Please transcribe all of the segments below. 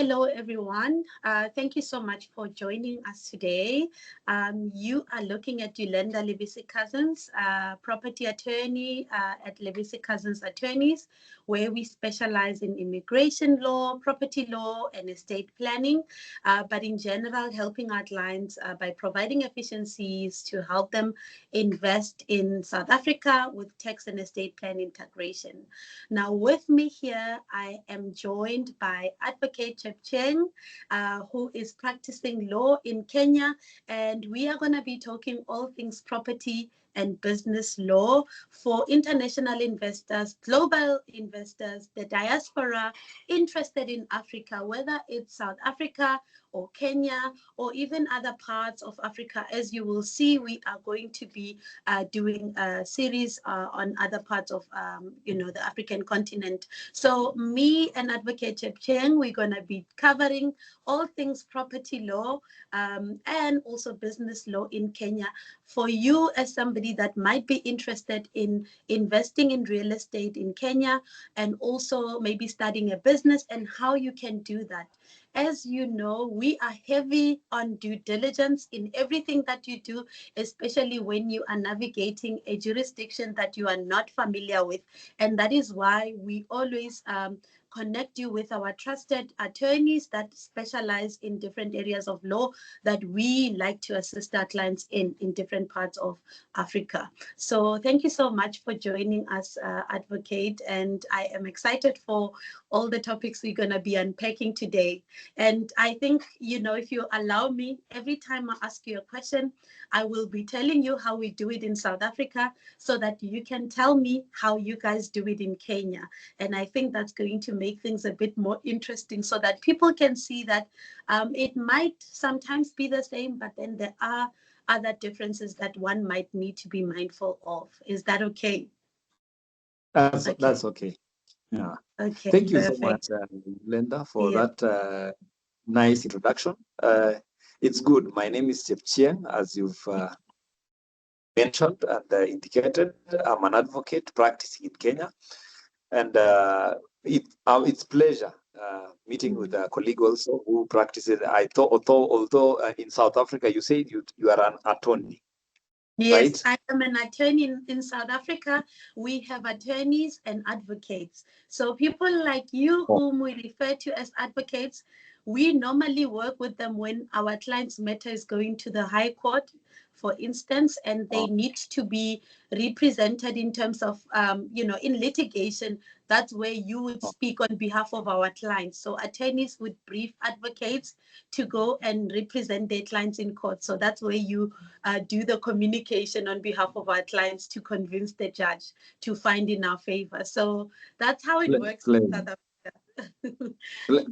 Hello, everyone. Thank you so much for joining us today. You are looking at Yolanda Levisi Cousins, property attorney at Levisi Cousins Attorneys, where we specialize in immigration law, property law, and estate planning, but in general, helping our clients by providing efficiencies to help them invest in South Africa with tax and estate plan integration. Now, with me here, I am joined by Advocate Chepcheng, who is practicing law in Kenya, and we are going to be talking all things property and business law for international investors, global investors, the diaspora interested in Africa, whether it's South Africa or Kenya or even other parts of Africa. As you will see, we are going to be doing a series on other parts of the African continent. So me and Advocate Chepcheng, we're going to be covering all things property law and also business law in Kenya. For you as somebody that might be interested in investing in real estate in Kenya and also maybe starting a business and how you can do that. As you know, we are heavy on due diligence in everything that you do, especially when you are navigating a jurisdiction that you are not familiar with. And that is why we always connect you with our trusted attorneys that specialize in different areas of law that we like to assist our clients in different parts of Africa. So thank you so much for joining us, Advocate. And I am excited for all the topics we're going to be unpacking today. And I think, if you allow me, every time I ask you a question, I will be telling you how we do it in South Africa so that you can tell me how you guys do it in Kenya. And I think that's going to make things a bit more interesting so that people can see that it might sometimes be the same, but then there are other differences that one might need to be mindful of. Is that okay? That's okay. Yeah. Okay. Thank you Perfect. so much, Linda, for that nice introduction. It's good. My name is Chepcheng, as you've mentioned and indicated. I'm an advocate practicing in Kenya, and it's pleasure meeting with a colleague also who practices. I thought, although in South Africa, you said you are an attorney. Yes, right? I am an attorney in South Africa. We have attorneys and advocates. So people like you, whom we refer to as advocates, we normally work with them when our client's matter is going to the High Court, for instance, and they need to be represented in terms of, in litigation. That's where you would speak on behalf of our clients. So attorneys would brief advocates to go and represent their clients in court. So that's where you do the communication on behalf of our clients to convince the judge to find in our favor. So that's how it works in South Africa.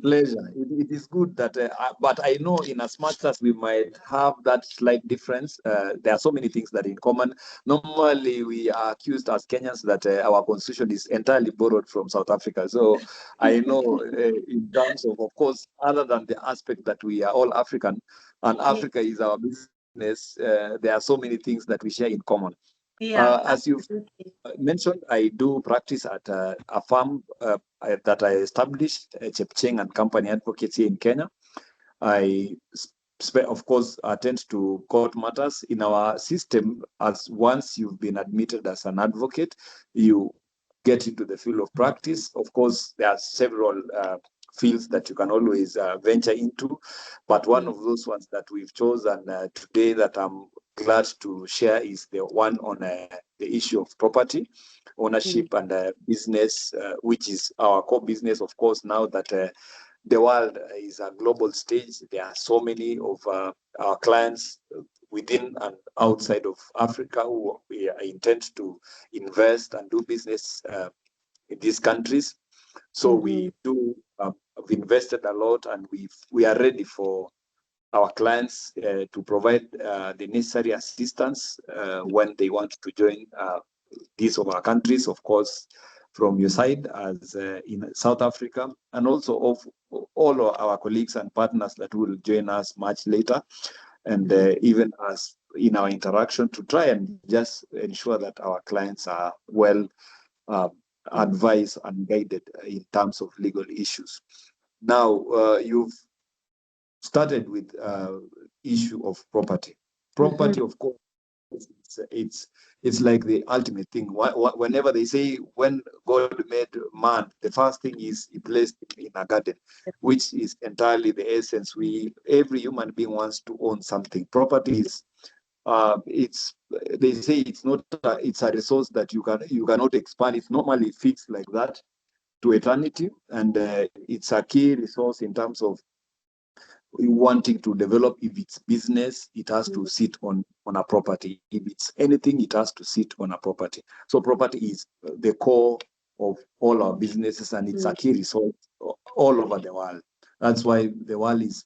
Pleasure. It is good that, but I know in as much as we might have that slight difference, there are so many things that in common. Normally, we are accused as Kenyans that our constitution is entirely borrowed from South Africa. So I know in terms of course, other than the aspect that we are all African and Africa is our business, there are so many things that we share in common. Yeah, as you've mentioned, I do practice at a firm that I established, Chepcheng and Company Advocates here in Kenya. I, of course, attend to court matters in our system. As once you've been admitted as an advocate, you get into the field of practice. Of course, there are several fields that you can always venture into, but one of those ones that we've chosen today that I'm glad to share is the one on the issue of property ownership and business, which is our core business. Of course, now that the world is a global stage, there are so many of our clients within and outside of Africa who we intend to invest and do business in these countries. So we do have invested a lot, and we are ready for our clients to provide the necessary assistance when they want to join these of our countries, of course, from your side as in South Africa, and also of all of our colleagues and partners that will join us much later, and even as in our interaction to try and just ensure that our clients are well advised and guided in terms of legal issues. Now, you've started with issue of property. Property, of course, it's like the ultimate thing. Whenever they say when God made man, the first thing is he placed him in a garden, which is entirely the essence. Every human being wants to own something. Property is they say it's a resource that you cannot expand. It's normally fixed like that to eternity, and it's a key resource in terms of wanting to develop. If it's business, it has to sit on a property. If it's anything, it has to sit on a property. So property is the core of all our businesses, and it's a key resource all over the world. That's why the world is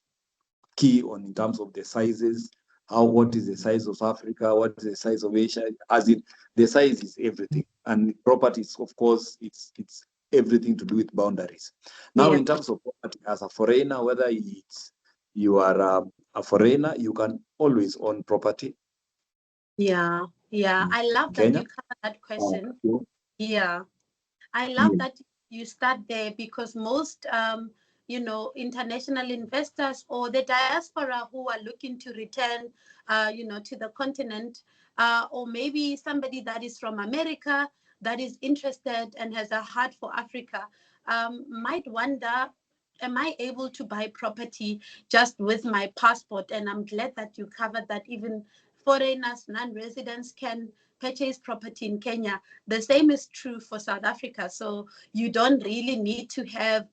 key in terms of the sizes. What is the size of Africa? What is the size of Asia? As in, the size is everything, and properties, of course, it's everything to do with boundaries. Now, in terms of property, as a foreigner, whether you are a foreigner, you can always own property. Yeah, I love that you covered that question. I love that you start there, because most international investors or the diaspora who are looking to return to the continent, or maybe somebody that is from America that is interested and has a heart for Africa, might wonder, am I able to buy property just with my passport? And I'm glad that you covered that even foreigners, non-residents can purchase property in Kenya. The same is true for South Africa. So you don't really need to have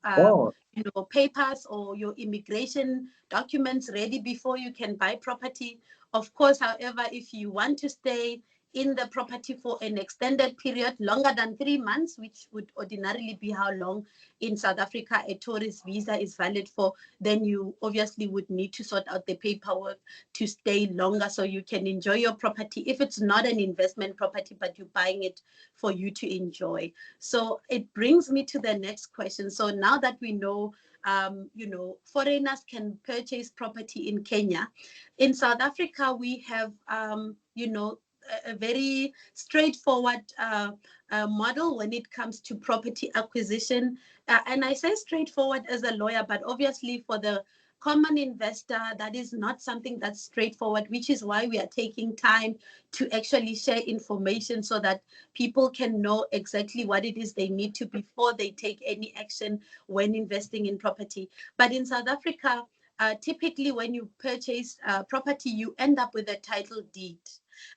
papers or your immigration documents ready before you can buy property. Of course, however, if you want to stay in the property for an extended period, longer than 3 months, which would ordinarily be how long in South Africa a tourist visa is valid for, then you obviously would need to sort out the paperwork to stay longer so you can enjoy your property. If it's not an investment property, but you're buying it for you to enjoy. So it brings me to the next question. So now that we know, foreigners can purchase property in Kenya, in South Africa, we have, a very straightforward model when it comes to property acquisition. And I say straightforward as a lawyer, but obviously for the common investor, that is not something that's straightforward, which is why we are taking time to actually share information so that people can know exactly what it is they need to before they take any action when investing in property. But in South Africa, typically when you purchase property, you end up with a title deed.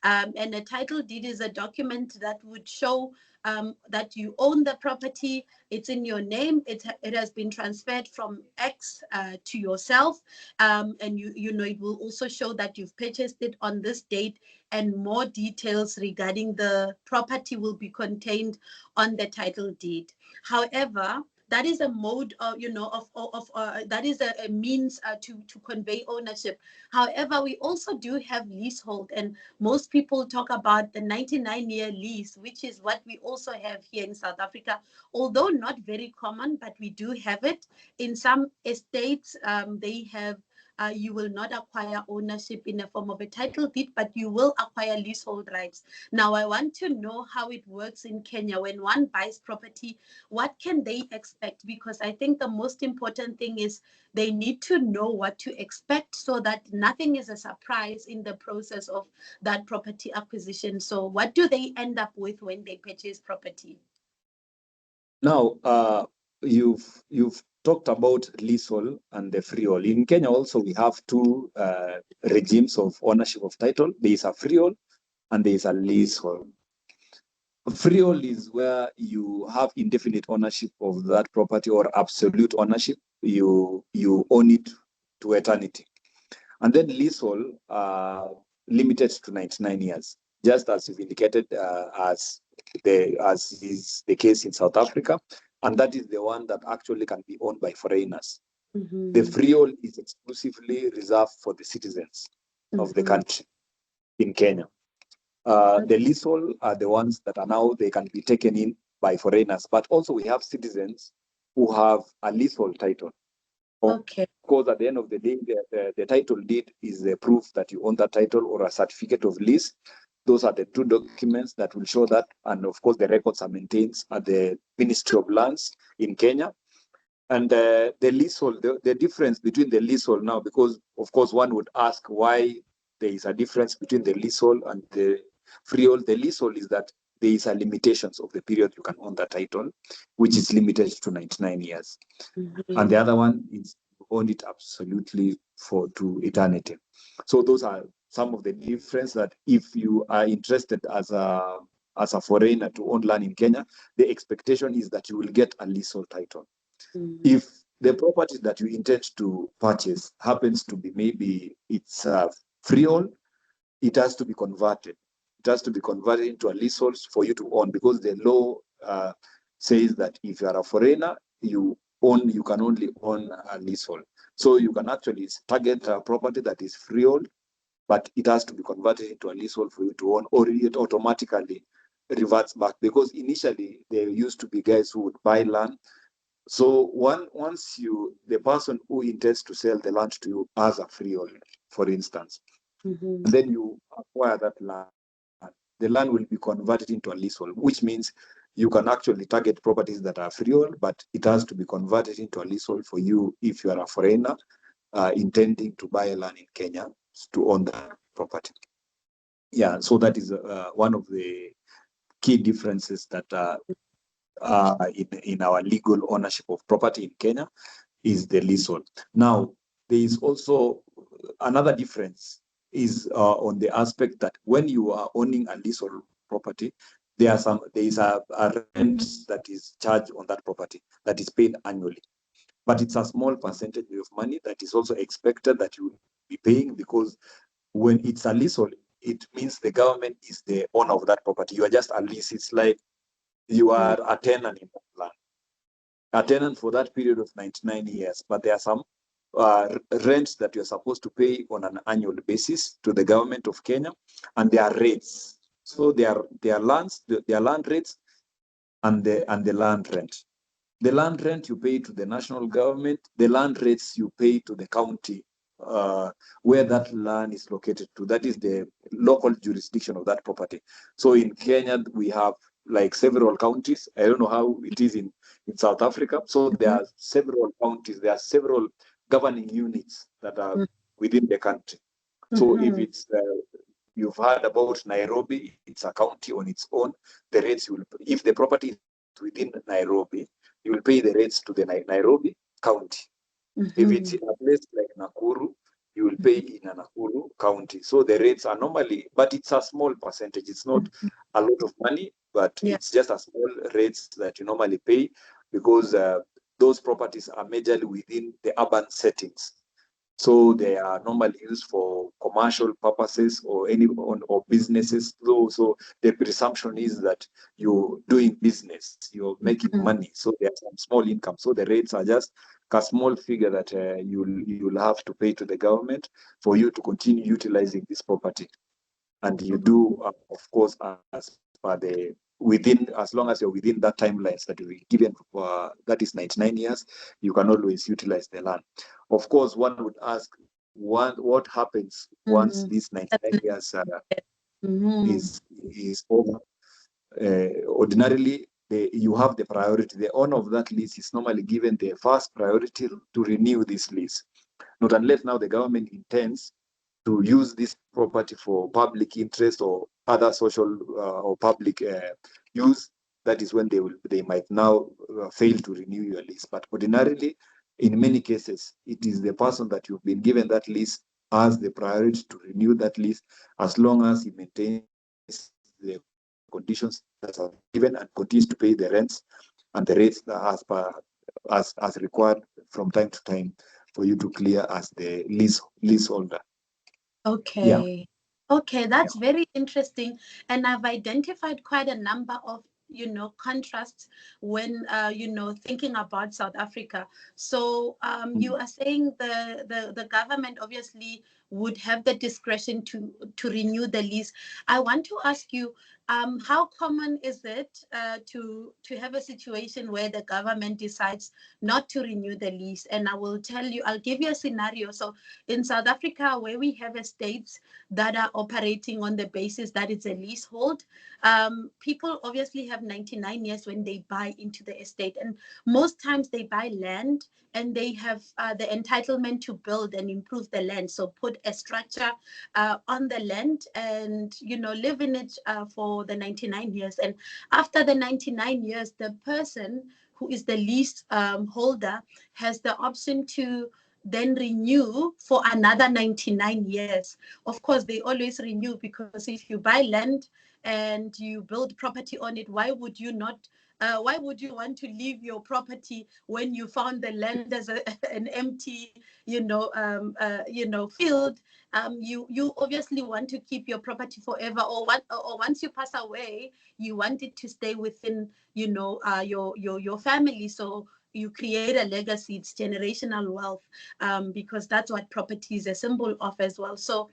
And a title deed is a document that would show that you own the property. It's in your name. It has been transferred from X to yourself, and it will also show that you've purchased it on this date, and more details regarding the property will be contained on the title deed. However, that is a mode of, that is a means to convey ownership. However, we also do have leasehold, and most people talk about the 99-year lease, which is what we also have here in South Africa, although not very common, but we do have it. In some estates, they have you will not acquire ownership in the form of a title deed, but you will acquire leasehold rights. Now, I want to know how it works in Kenya. When one buys property, what can they expect? Because I think the most important thing is they need to know what to expect so that nothing is a surprise in the process of that property acquisition. So what do they end up with when they purchase property? Now, you've talked about leasehold and the freehold. In Kenya also, we have two regimes of ownership of title. There is a freehold and there is a leasehold. Freehold is where you have indefinite ownership of that property, or absolute ownership. You own it to eternity. And then leasehold, limited to 99 years, just as you've indicated, as is the case in South Africa. And that is the one that actually can be owned by foreigners. Mm-hmm. The freehold is exclusively reserved for the citizens of the country in Kenya. The leasehold are the ones that are now, they can be taken in by foreigners. But also we have citizens who have a leasehold title. Okay. Because at the end of the day, the title deed is the proof that you own that title, or a certificate of lease. Those are the two documents that will show that. And of course, the records are maintained at the Ministry of Lands in Kenya. And the leasehold, the difference between the leasehold now, because of course one would ask why there is a difference between the leasehold and the freehold. The leasehold is that there is a limitations of the period you can own the title, which is limited to 99 years. And the other one is own it absolutely to eternity. So those are some of the difference, that if you are interested as a foreigner to own land in Kenya, the expectation is that you will get a leasehold title. If the property that you intend to purchase happens to be, maybe it's freehold, it has to be converted. It has to be converted into a leasehold for you to own, because the law says that if you are a foreigner, you can only own a leasehold. So you can actually target a property that is freehold, but it has to be converted into a leasehold for you to own, or it automatically reverts back. Because initially there used to be guys who would buy land. So once the person who intends to sell the land to you as a freehold, for instance, and then you acquire that land, the land will be converted into a leasehold, which means you can actually target properties that are freehold, but it has to be converted into a leasehold for you if you are a foreigner intending to buy land in Kenya to own that property. Yeah, so that is one of the key differences that in our legal ownership of property in Kenya is the leasehold. Now, there is also another difference is on the aspect that when you are owning a leasehold property, there is a rent that is charged on that property that is paid annually. But it's a small percentage of money that is also expected that you will be paying, because when it's a leasehold, it means the government is the owner of that property. You are just a lease. It's like you are a tenant in that land, a tenant for that period of 99 years. But there are some rents that you're supposed to pay on an annual basis to the government of Kenya, and there are rates. So there are land rates and the land rent. The land rent you pay to the national government, the land rates you pay to the county where that land is located to. That is the local jurisdiction of that property. So in Kenya, we have like several counties. I don't know how it is in South Africa. So there are several counties, there are several governing units that are within the country. So if it's you've heard about Nairobi, it's a county on its own. The rates you will, if the property is within Nairobi, you will pay the rates to the Nairobi county. If it's in a place like Nakuru, you will pay in a Nakuru county. So the rates are normally, but it's a small percentage. It's not a lot of money, but it's just a small rates that you normally pay, because those properties are majorly within the urban settings. So they are normally used for commercial purposes or businesses. So the presumption is that you're doing business, you're making money. So there's some small income. So the rates are just a small figure that you'll have to pay to the government for you to continue utilizing this property. And you do, of course, as long as you're within that timelines that we given, that is 99 years, you can always utilize the land. Of course, one would ask, what happens once these 99 years is over? Ordinarily, you have the priority. The owner of that lease is normally given the first priority to renew this lease. Not unless now the government intends to use this property for public interest or other social or public use. That is when they might now fail to renew your lease. But ordinarily, in many cases, it is the person that you've been given that lease has the priority to renew that lease, as long as he maintains the conditions that are given and continues to pay the rents and the rates as required from time to time for you to clear as the leaseholder. Okay. Yeah. Okay, that's very interesting. And I've identified quite a number of, contrasts when, thinking about South Africa. So you are saying the government obviously would have the discretion to renew the lease. I want to ask you, How common is it to have a situation where the government decides not to renew the lease? And I will tell you, I'll give you a scenario. So in South Africa, where we have estates that are operating on the basis that it's a leasehold, people obviously have 99 years when they buy into the estate. And most times they buy land and they have the entitlement to build and improve the land. So put a structure on the land and, live in it for the 99 years. And after the 99 years, the person who is the lease holder has the option to then renew for another 99 years. Of course, they always renew, because if you buy land and you build property on it, why would you want to leave your property when you found the land as an empty, field? You obviously want to keep your property forever, or once you pass away, you want it to stay within, your family. So you create a legacy. It's generational wealth, because that's what property is a symbol of as well. So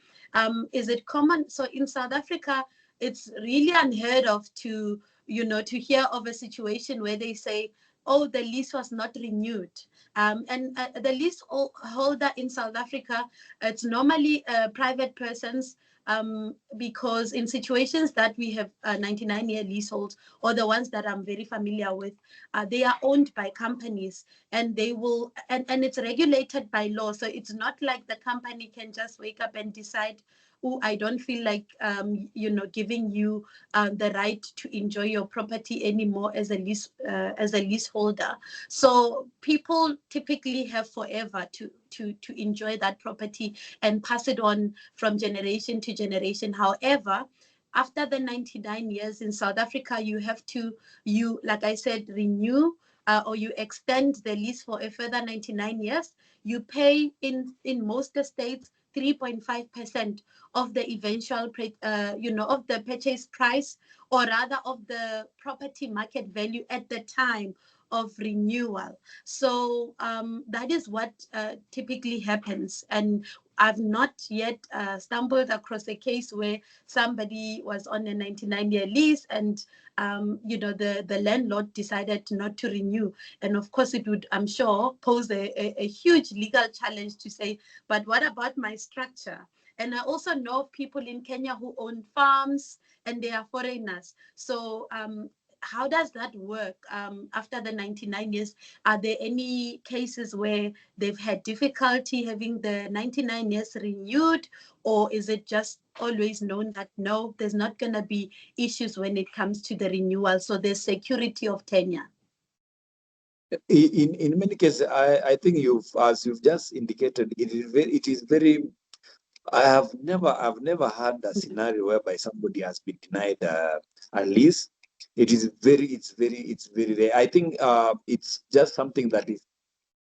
is it common? So in South Africa, it's really unheard of to hear of a situation where they say, oh, the lease was not renewed. And the lease holder in South Africa, it's normally private persons, because in situations that we have 99-year leaseholds, or the ones that I'm very familiar with, they are owned by companies, and they will, and it's regulated by law. So it's not like the company can just wake up and decide, oh, I don't feel like, giving you the right to enjoy your property anymore as a leaseholder. So people typically have forever to enjoy that property and pass it on from generation to generation. However, after the 99 years in South Africa, you have to, like I said, renew or you extend the lease for a further 99 years. You pay in most states 3.5% of the eventual, of the purchase price, or rather of the property market value at the time of renewal. So that is what typically happens. And I've not yet stumbled across a case where somebody was on a 99-year lease and, the landlord decided not to renew. And of course, it would, I'm sure, pose a huge legal challenge to say, but what about my structure? And I also know of people in Kenya who own farms and they are foreigners. So how does that work after the 99 years? Are there any cases where they've had difficulty having the 99 years renewed, or is it just always known that no, there's not going to be issues when it comes to the renewal? So there's security of tenure. In many cases, I think as you've just indicated, it is very. I've never had a scenario whereby somebody has been denied a lease. It's very rare. I think it's just something that is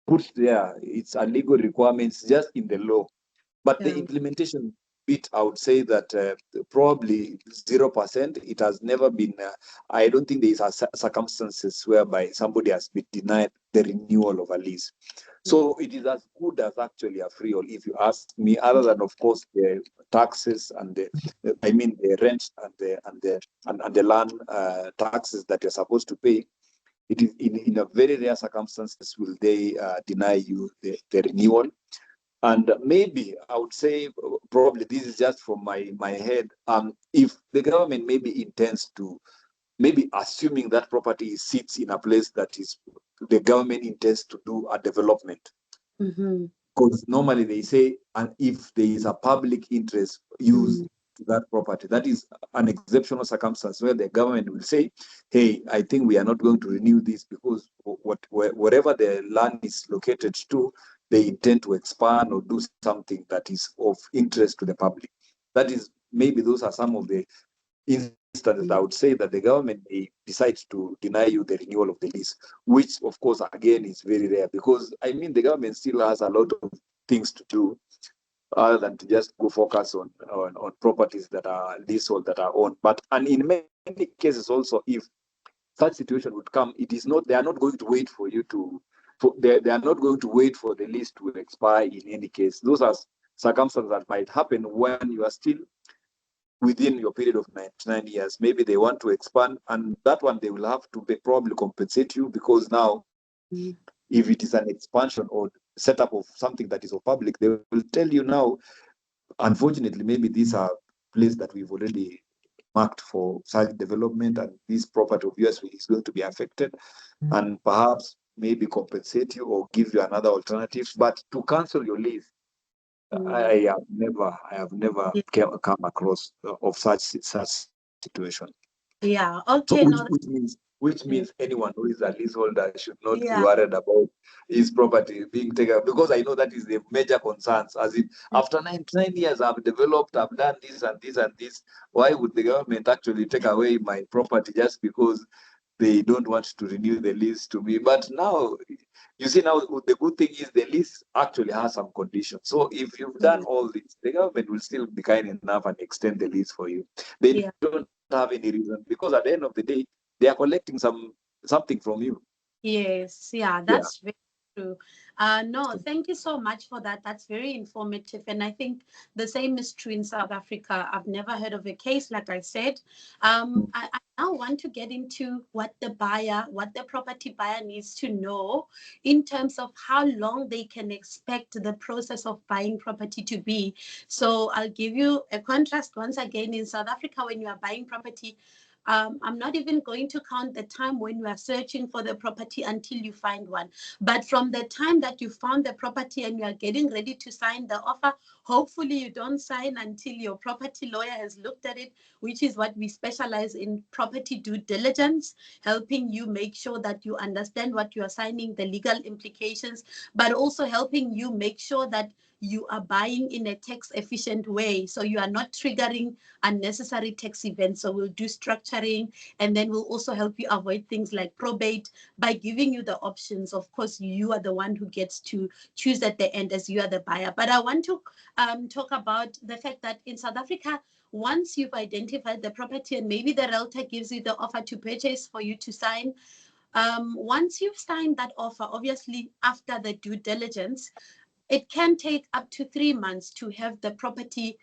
put there. It's a legal requirement, just in the law. But the implementation bit, I would say that probably 0%. It has never been. I don't think there is circumstances whereby somebody has been denied the renewal of a lease. So it is as good as actually a freehold, if you ask me. Other than, of course, the taxes and the rent and the land taxes that you're supposed to pay. It is in a very rare circumstances will they deny you the renewal. And maybe I would say, probably this is just from my head, if the government maybe intends to, maybe assuming that property sits in a place that is, the government intends to do a development. Because normally they say, and if there is a public interest use to that property, that is an exceptional circumstance where the government will say, hey, I think we are not going to renew this because wherever the land is located to, they intend to expand or do something that is of interest to the public. That is, maybe those are some of the instances I would say that the government may decide to deny you the renewal of the lease, which of course again is very rare, because the government still has a lot of things to do other than to just go focus on properties that are leasehold, that are owned. And in many cases also, if such situation would come, they are not going to wait for you to. They are not going to wait for the lease to expire in any case. Those are circumstances that might happen when you are still within your period of 99 years. Maybe they want to expand, and that one they will have to probably compensate you, because now if it is an expansion or setup of something that is of public, they will tell you now, unfortunately, maybe these are places that we've already marked for such development, and this property of yours is going to be affected, and perhaps maybe compensate you or give you another alternative. But to cancel your lease, I have never come across of such situation. Yeah. So Okay. No. which means anyone who is a leaseholder should not be worried about his property being taken, because I know that is the major concerns. As in, after 99 years, I've developed, I've done this and this and this. Why would the government actually take away my property just because they don't want to renew the lease to me? But now, you see, now the good thing is the lease actually has some conditions. So if you've done all this, the government will still be kind enough and extend the lease for you. They don't have any reason, because at the end of the day, they are collecting something from you. Yes, yeah, that's very true. No, thank you so much for that. That's very informative. And I think the same is true in South Africa. I've never heard of a case, like I said. I now want to get into what the property buyer needs to know in terms of how long they can expect the process of buying property to be. So I'll give you a contrast once again. In South Africa, when you are buying property, I'm not even going to count the time when you are searching for the property until you find one. But from the time that you found the property and you are getting ready to sign the offer, hopefully you don't sign until your property lawyer has looked at it, which is what we specialize in, property due diligence, helping you make sure that you understand what you are signing, the legal implications, but also helping you make sure that you are buying in a tax efficient way. So you are not triggering unnecessary tax events. So we'll do structuring, and then we'll also help you avoid things like probate by giving you the options. Of course, you are the one who gets to choose at the end, as you are the buyer. But I want to talk about the fact that in South Africa, once you've identified the property and maybe the realtor gives you the offer to purchase for you to sign, once you've signed that offer, obviously after the due diligence, it can take up to 3 months to have the property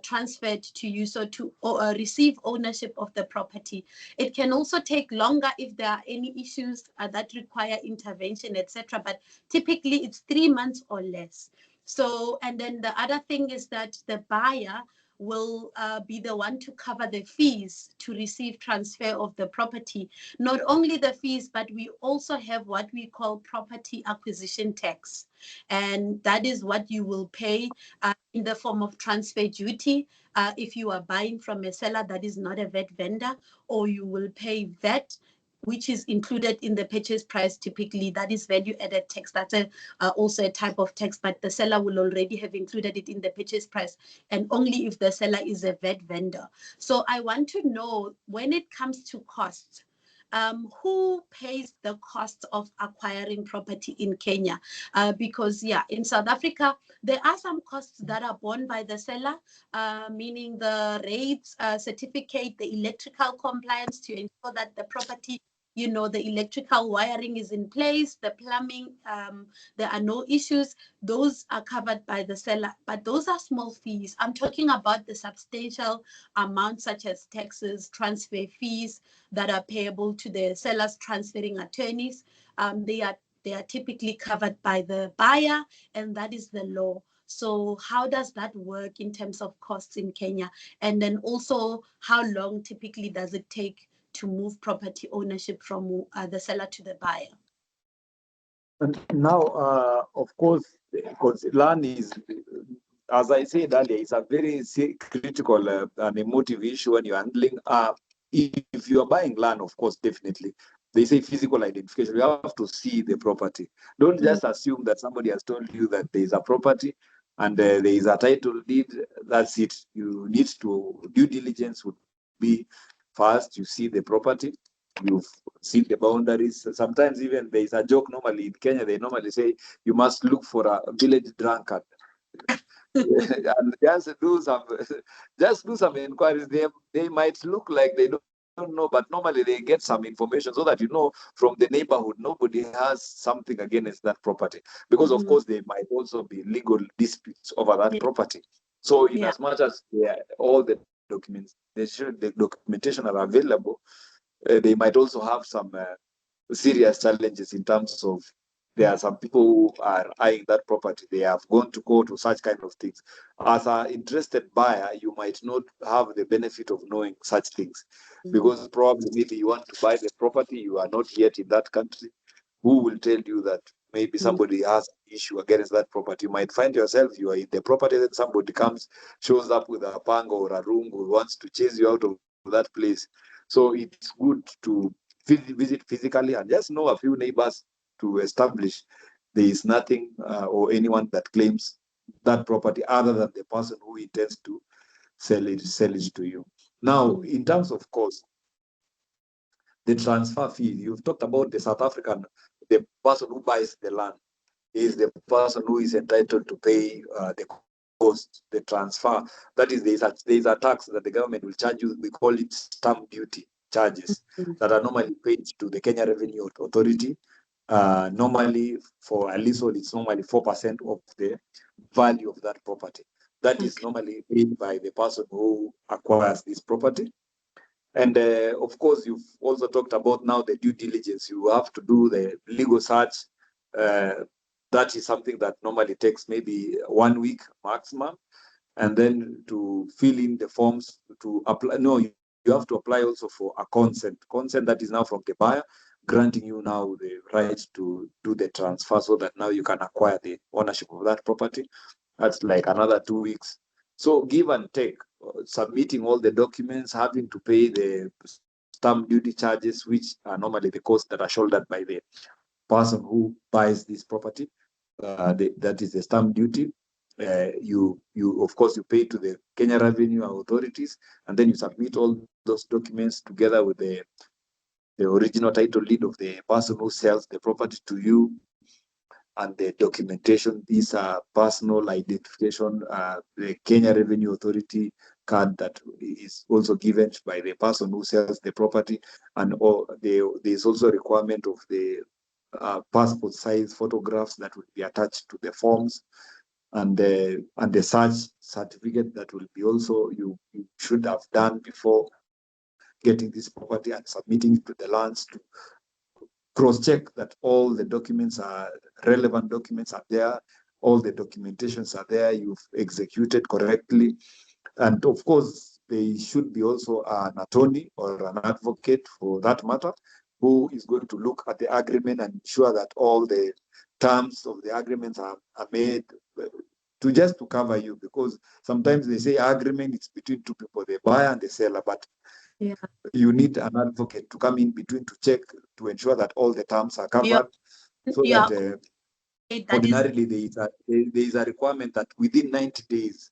transferred to you, so to receive ownership of the property. It can also take longer if there are any issues that require intervention, etc. But typically it's 3 months or less. So, and then the other thing is that the buyer will be the one to cover the fees to receive transfer of the property. Not only the fees, but we also have what we call property acquisition tax. And that is what you will pay in the form of transfer duty if you are buying from a seller that is not a VAT vendor, or you will pay VAT, which is included in the purchase price. Typically, that is value added tax. That's also a type of tax, but the seller will already have included it in the purchase price, and only if the seller is a VAT vendor. So I want to know, when it comes to costs, who pays the cost of acquiring property in Kenya? Because in South Africa, there are some costs that are borne by the seller, meaning the rates, certificate, the electrical compliance to ensure that the property, the electrical wiring is in place, the plumbing, there are no issues. Those are covered by the seller, but those are small fees. I'm talking about the substantial amounts, such as taxes, transfer fees that are payable to the seller's transferring attorneys. They are typically covered by the buyer, and that is the law. So how does that work in terms of costs in Kenya? And then also, how long typically does it take to move property ownership from the seller to the buyer? And now, of course, because land is, as I said earlier, it's a very critical and emotive issue when you're handling. If you are buying land, of course, definitely, they say physical identification. You have to see the property. Don't just assume that somebody has told you that there is a property and there is a title deed. That's it. You need to, due diligence would be first, you see the property, you've seen the boundaries. Sometimes even there is a joke normally in Kenya, they normally say you must look for a village drunkard. And just do some inquiries. They might look like they don't know, but normally they get some information so that from the neighborhood nobody has something against that property, because of course there might also be legal disputes over that property. So in as much as all the documentation are available, they might also have some serious challenges in terms of there are some people who are eyeing that property. They have gone to court or such kind of things. As an interested buyer, you might not have the benefit of knowing such things because probably maybe you want to buy the property, you are not yet in that country. Who will tell you that maybe somebody has an issue against that property? You might find yourself, you are in the property, then somebody comes, shows up with a pang or a room who wants to chase you out of that place. So it's good to visit physically and just know a few neighbors to establish there is nothing or anyone that claims that property other than the person who intends to sell it to you. Now, in terms of cost, the transfer fee, you've talked about the South African, the person who buys the land is the person who is entitled to pay the cost, the transfer. That is, there's a tax that the government will charge you. We call it stamp duty charges that are normally paid to the Kenya Revenue Authority. Normally, for a leasehold, it's normally 4% of the value of that property. That is normally paid by the person who acquires this property. And of course, you've also talked about now the due diligence. You have to do the legal search. That is something that normally takes maybe 1 week maximum. And then to fill in the forms to apply. No, you have to apply also for a consent. Consent that is now from the buyer, granting you now the right to do the transfer so that now you can acquire the ownership of that property. That's like another 2 weeks. So give and take, submitting all the documents, having to pay the stamp duty charges, which are normally the costs that are shouldered by the person who buys this property. That is the stamp duty. You of course you pay to the Kenya Revenue authorities, and then you submit all those documents together with the original title deed of the person who sells the property to you, and the documentation. These are personal identification, the Kenya Revenue Authority card that is also given by the person who sells the property, and there's also a requirement of the passport size photographs that will be attached to the forms, and the search certificate that will be also you should have done before getting this property and submitting it to the lands to cross-check that all the documents are relevant documents are there, all the documentations are there, you've executed correctly. And of course, there should be also an attorney or an advocate for that matter, who is going to look at the agreement and ensure that all the terms of the agreements are made to cover you, because sometimes they say agreement is between two people, the buyer and the seller, but you need an advocate to come in between to check, to ensure that all the terms are covered. So that ordinarily there is a requirement that within 90 days,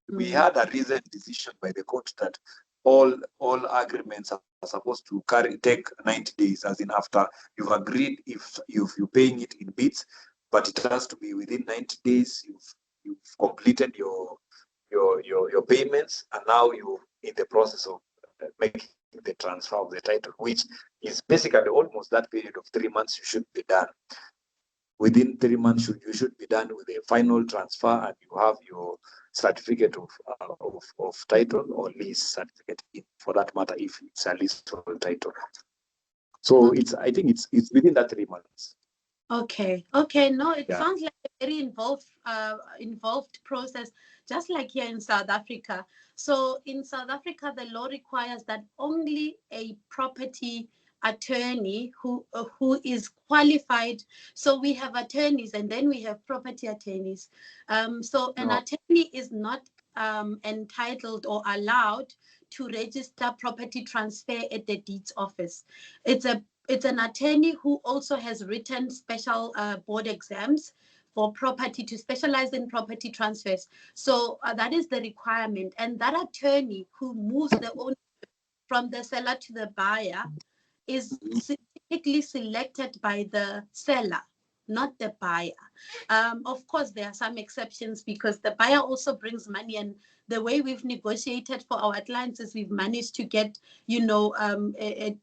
we had a recent decision by the court that all agreements are supposed to take 90 days, as in after you've agreed, if you're paying it in bits, but it has to be within 90 days. You've completed your payments, and now you're in the process of making the transfer of the title, which is basically almost that period of 3 months. You should be done within 3 months. You should be done with a final transfer, and you have your certificate of title or lease certificate, for that matter, if it's a leasehold title. So I think it's within that 3 months. Okay. No, it sounds like a very involved process, just like here in South Africa. So in South Africa, the law requires that only a property attorney who is qualified. So we have attorneys, and then we have property attorneys. So an attorney is not entitled or allowed to register property transfer at the deeds office. It's an attorney who also has written special board exams for property, to specialize in property transfers. So that is the requirement. And that attorney who moves the ownership from the seller to the buyer is typically selected by the seller, not the buyer. Of course, there are some exceptions, because the buyer also brings money, and the way we've negotiated for our clients is we've managed to get, a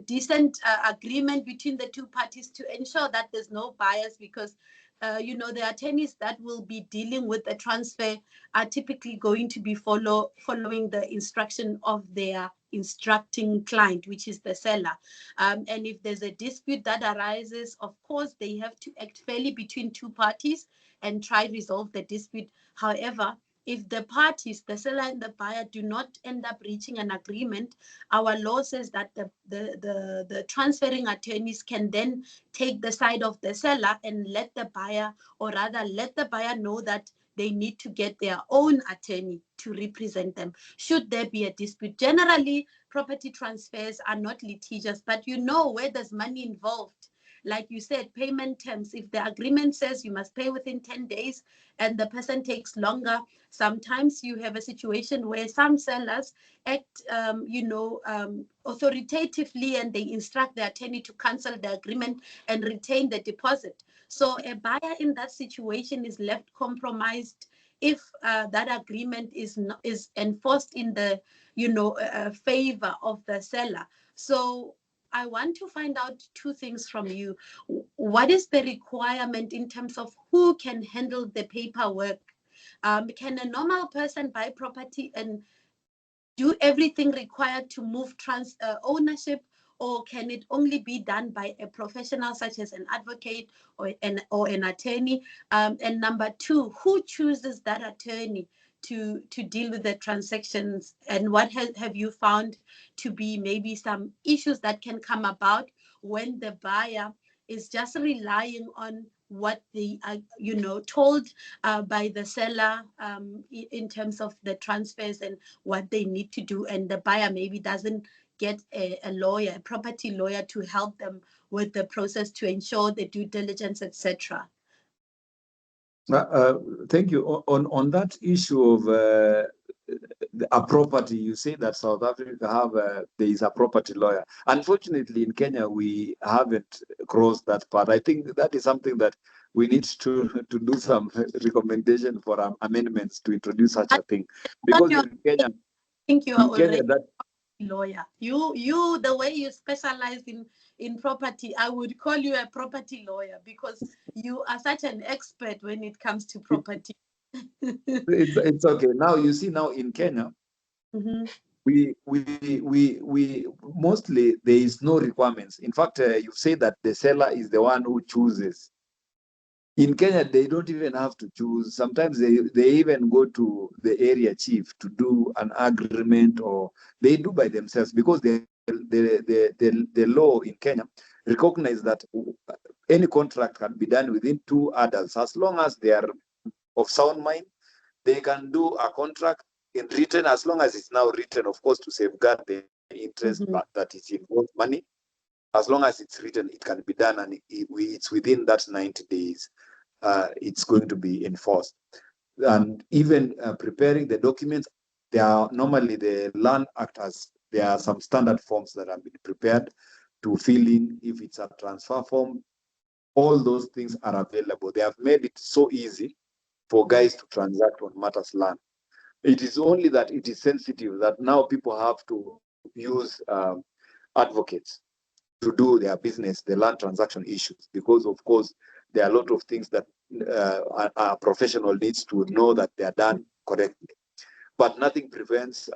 decent agreement between the two parties to ensure that there's no bias, because the attorneys that will be dealing with the transfer are typically going to be following the instruction of their instructing client, which is the seller. And if there's a dispute that arises, of course, they have to act fairly between two parties and try resolve the dispute. However, if the parties, the seller and the buyer, do not end up reaching an agreement, our law says that the transferring attorneys can then take the side of the seller and let the buyer, or rather let the buyer know that they need to get their own attorney to represent them should there be a dispute. Generally, property transfers are not litigious, but where there's money involved, like you said, payment terms, if the agreement says you must pay within 10 days and the person takes longer, sometimes you have a situation where some sellers act, authoritatively, and they instruct the attorney to cancel the agreement and retain the deposit. So a buyer in that situation is left compromised if that agreement is enforced in the favor of the seller. So I want to find out two things from you. What is the requirement in terms of who can handle the paperwork? Can a normal person buy property and do everything required to move ownership, or can it only be done by a professional such as an advocate or an attorney? And number two, who chooses that attorney to deal with the transactions, and what have you found to be maybe some issues that can come about when the buyer is just relying on what they are told by the seller in terms of the transfers and what they need to do, and the buyer maybe doesn't get a lawyer, a property lawyer, to help them with the process to ensure the due diligence, etc. Thank you. On that issue of a property, you say that South Africa there is a property lawyer. Unfortunately, in Kenya, we haven't crossed that part. I think that is something that we need to do some recommendation for amendments to introduce such a thing. Because in Kenya, I think you are already that lawyer. You the way you specialize in property, I would call you a property lawyer because you are such an expert when it comes to property. it's okay. Now you see, now in Kenya, Mm-hmm. we mostly there is no requirements. In fact, you say that the seller is the one who chooses. In Kenya, they don't even have to choose. Sometimes they even go to the area chief to do an agreement, or they do by themselves, because the law in Kenya recognize that any contract can be done within two adults. As long as they are of sound mind, they can do a contract in written, as long as it's now written, of course, to safeguard the interest that is involved money. As long as it's written, it can be done, and it's within that 90 days. It's going to be enforced. And even preparing the documents, there are normally the land actors, there are some standard forms that have been prepared to fill in. If it's a transfer form, all those things are available. They have made it so easy for guys to transact on matters land. It is only that it is sensitive, that now people have to use advocates to do their business, the land transaction issues, because of course there are a lot of things that a professional needs to know that they are done correctly. But nothing prevents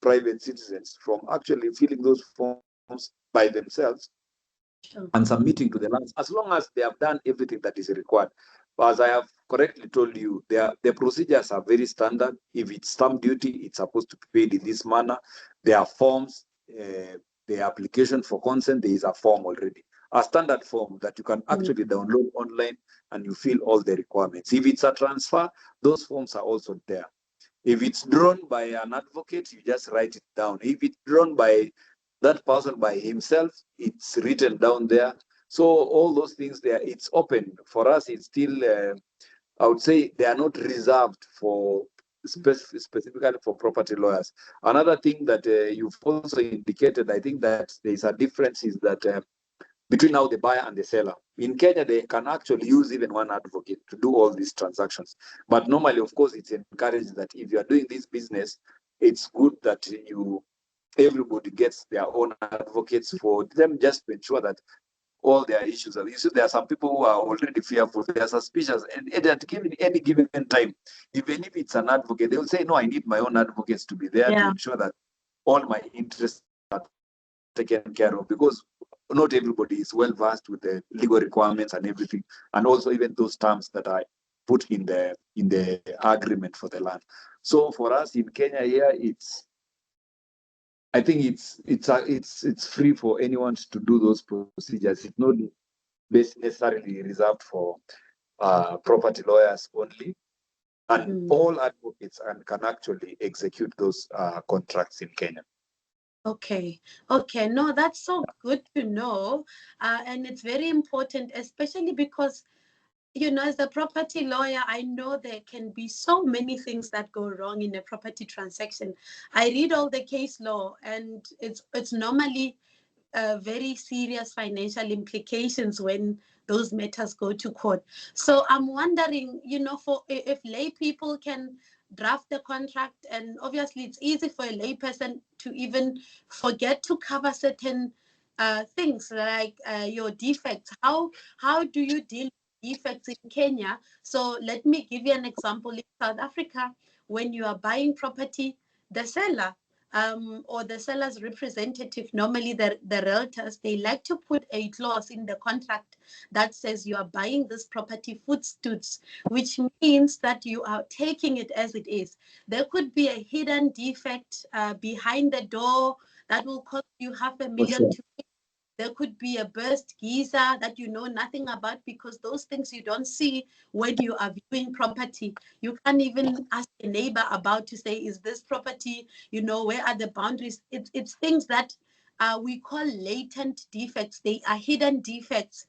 private citizens from actually filling those forms by themselves and submitting to the lands, as long as they have done everything that is required. As I have correctly told you, the procedures are very standard. If it's stamp duty, it's supposed to be paid in this manner. There are forms, the application for consent, there is a form already, a standard form that you can actually download online, and you fill all the requirements. If it's a transfer, those forms are also there. If it's drawn by an advocate, you just write it down. If it's drawn by that person by himself, it's written down there. So all those things there, it's open. For us, it's still, I would say they are not reserved for specifically for property lawyers. Another thing that you've also indicated, I think that there's a difference, is that between now the buyer and the seller. In Kenya, they can actually use even one advocate to do all these transactions. But normally, of course, it's encouraged that if you are doing this business, it's good that everybody gets their own advocates, for them just to ensure that all their issues. You see, there are some people who are already fearful, they are suspicious, and at any given time, even if it's an advocate, they will say, no, I need my own advocates to be there to Yeah. ensure that all my interests are taken care of, because not everybody is well versed with the legal requirements and everything, and also even those terms that are put in the agreement for the land. So for us in Kenya here, I think it's free for anyone to do those procedures. It's not necessarily reserved for property lawyers only, and all advocates can actually execute those contracts in Kenya. Okay. Okay. No, that's so good to know. And it's very important, especially because, you know, as a property lawyer, I know there can be so many things that go wrong in a property transaction. I read all the case law, and it's normally very serious financial implications when those matters go to court. So I'm wondering, you know, for if lay people can draft the contract, and obviously it's easy for a lay person to even forget to cover certain things like your defects. How do you deal with defects in Kenya? So let me give you an example. In South Africa, when you are buying property, the seller or the seller's representative, normally the realtors, they like to put a clause in the contract that says you are buying this property footstoots, which means that you are taking it as it is. There could be a hidden defect behind the door that will cost you $500,000 to. There could be a burst geyser that you know nothing about, because those things you don't see when you are viewing property. You can't even ask a neighbor about to say, is this property, you know, where are the boundaries? It's things that we call latent defects. They are hidden defects,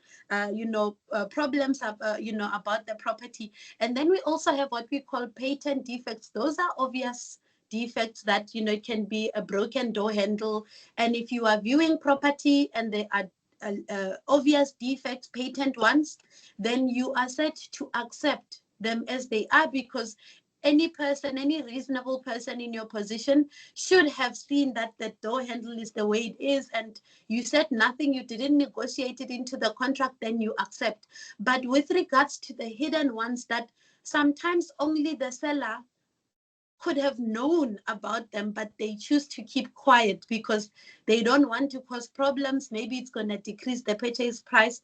problems, about the property. And then we also have what we call patent defects. Those are obvious defects that, you know, it can be a broken door handle. And if you are viewing property and there are obvious defects, patent ones, then you are set to accept them as they are, because any person, any reasonable person in your position should have seen that the door handle is the way it is, and you said nothing, you didn't negotiate it into the contract, then you accept. But with regards to the hidden ones that sometimes only the seller could have known about them, but they choose to keep quiet because they don't want to cause problems. Maybe it's going to decrease the purchase price.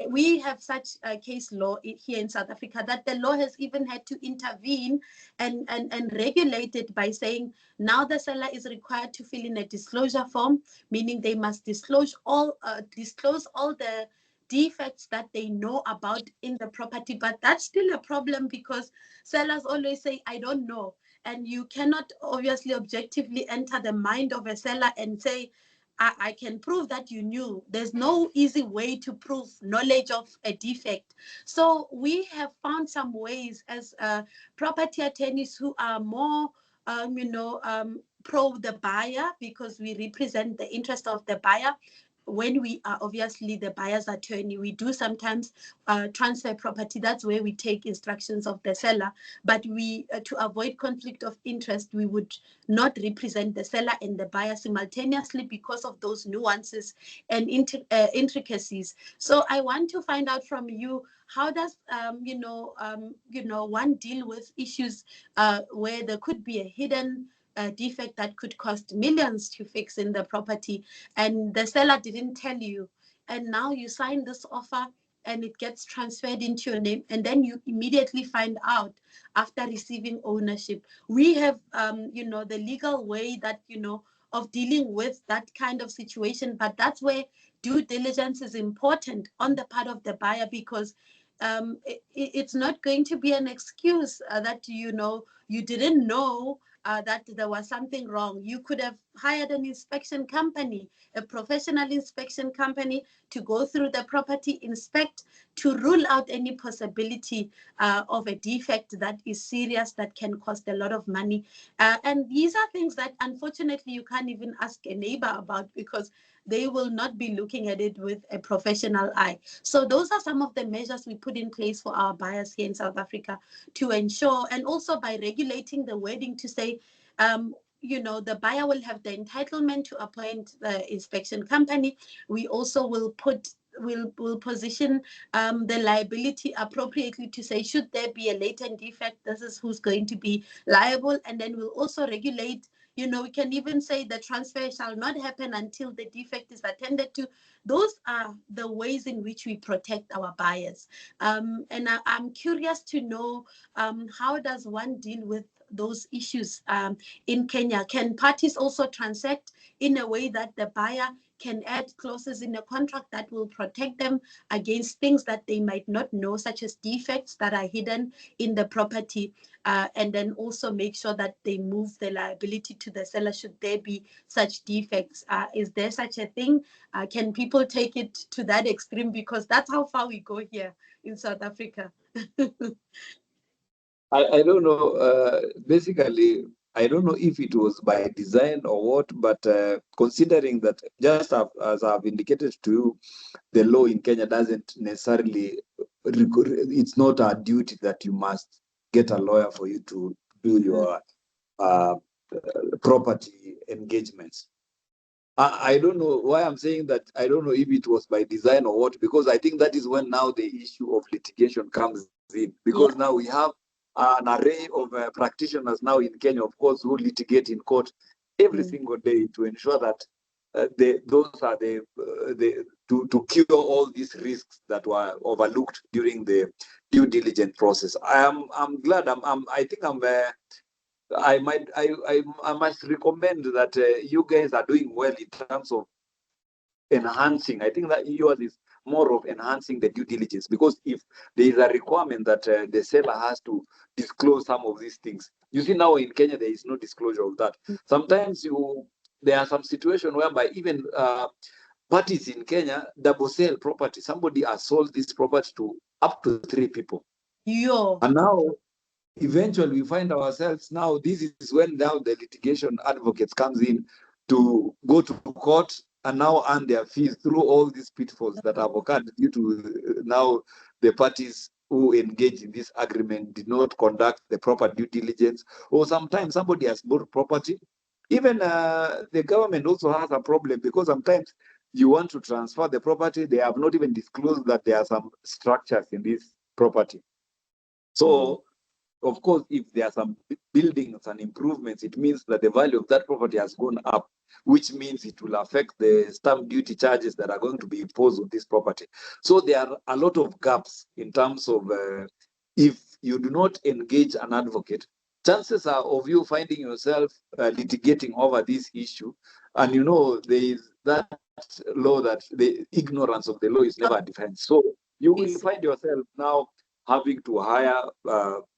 We have such a case law here in South Africa that the law has even had to intervene and regulate it by saying now the seller is required to fill in a disclosure form, meaning they must disclose all the defects that they know about in the property. But that's still a problem because sellers always say, I don't know. And you cannot obviously objectively enter the mind of a seller and say, I can prove that you knew. There's no easy way to prove knowledge of a defect. So we have found some ways as property attorneys who are more, pro the buyer, because we represent the interest of the buyer. When we are obviously the buyer's attorney, we do sometimes transfer property. That's where we take instructions of the seller. But we, to avoid conflict of interest, we would not represent the seller and the buyer simultaneously because of those nuances and intricacies. So I want to find out from you, how does one deal with issues where there could be a hidden defect that could cost millions to fix in the property, and the seller didn't tell you, and now you sign this offer and it gets transferred into your name, and then you immediately find out after receiving ownership. We have the legal way that of dealing with that kind of situation, but that's where due diligence is important on the part of the buyer, because it's not going to be an excuse that you didn't know that there was something wrong. You could have hired an inspection company, a professional inspection company, to go through the property, inspect, to rule out any possibility of a defect that is serious, that can cost a lot of money. And these are things that unfortunately you can't even ask a neighbor about, because they will not be looking at it with a professional eye. So those are some of the measures we put in place for our buyers here in South Africa to ensure, and also by regulating the wording to say, the buyer will have the entitlement to appoint the inspection company. We also will put will position the liability appropriately to say, should there be a latent defect, this is who's going to be liable. And then we'll also regulate, we can even say the transfer shall not happen until the defect is attended to. Those are the ways in which we protect our buyers. And I'm curious to know, how does one deal with those issues in Kenya? Can parties also transact in a way that the buyer can add clauses in a contract that will protect them against things that they might not know, such as defects that are hidden in the property, and then also make sure that they move the liability to the seller should there be such defects? Is there such a thing? Can people take it to that extreme? Because that's how far we go here in South Africa. I don't know. Basically, I don't know if it was by design or what, but considering that, just as I've indicated to you, the law in Kenya doesn't necessarily, it's not a duty that you must get a lawyer for you to do your property engagements. I don't know why I'm saying that. I don't know if it was by design or what, because I think that is when now the issue of litigation comes in, because now we have an array of practitioners now in Kenya, of course, who litigate in court every single day to ensure that those are to cure all these risks that were overlooked during the due diligence process. I'm glad. I must recommend that you guys are doing well in terms of enhancing. I think that yours is more of enhancing the due diligence, because if there is a requirement that the seller has to disclose some of these things, you see now in Kenya there is no disclosure of that. Sometimes there are some situations whereby even parties in Kenya double sell property. Somebody has sold this property to up to 3 people. And now eventually we find ourselves now, this is when now the litigation advocates comes in to go to court and now earn their fees through all these pitfalls that have occurred due to now the parties who engage in this agreement did not conduct the proper due diligence, or sometimes somebody has bought property. Even the government also has a problem, because sometimes you want to transfer the property, they have not even disclosed that there are some structures in this property. So of course, if there are some buildings and improvements, it means that the value of that property has gone up, which means it will affect the stamp duty charges that are going to be imposed on this property. So there are a lot of gaps in terms of if you do not engage an advocate, chances are of you finding yourself litigating over this issue. And there is that law that the ignorance of the law is never a defense. So you will find yourself now having to hire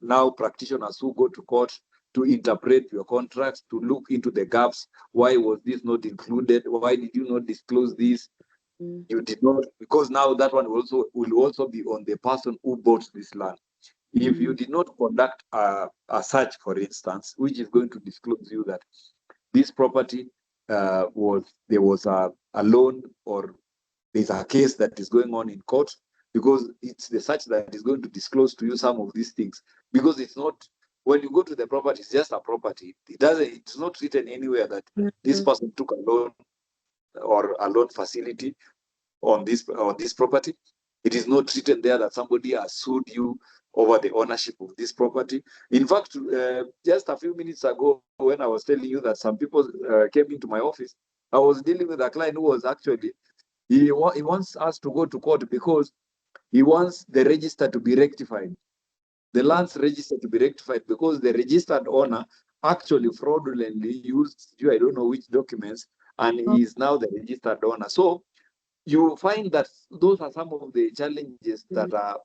now practitioners who go to court to interpret your contracts, to look into the gaps. Why was this not included? Why did you not disclose this? You did not, because now that one will also be on the person who bought this land. If you did not conduct a search, for instance, which is going to disclose you that this property there was a loan, or there's a case that is going on in court, because it's the search that is going to disclose to you some of these things. Because it's not, when you go to the property, it's just a property. It's not written anywhere that this person took a loan or a loan facility on this property. It is not written there that somebody has sued you over the ownership of this property. In fact, just a few minutes ago, when I was telling you that some people came into my office, I was dealing with a client who was actually, he wants us to go to court because he wants the register to be rectified, the land's register to be rectified, because the registered owner actually fraudulently used, I don't know which documents, and he is now the registered owner. So you find that those are some of the challenges that are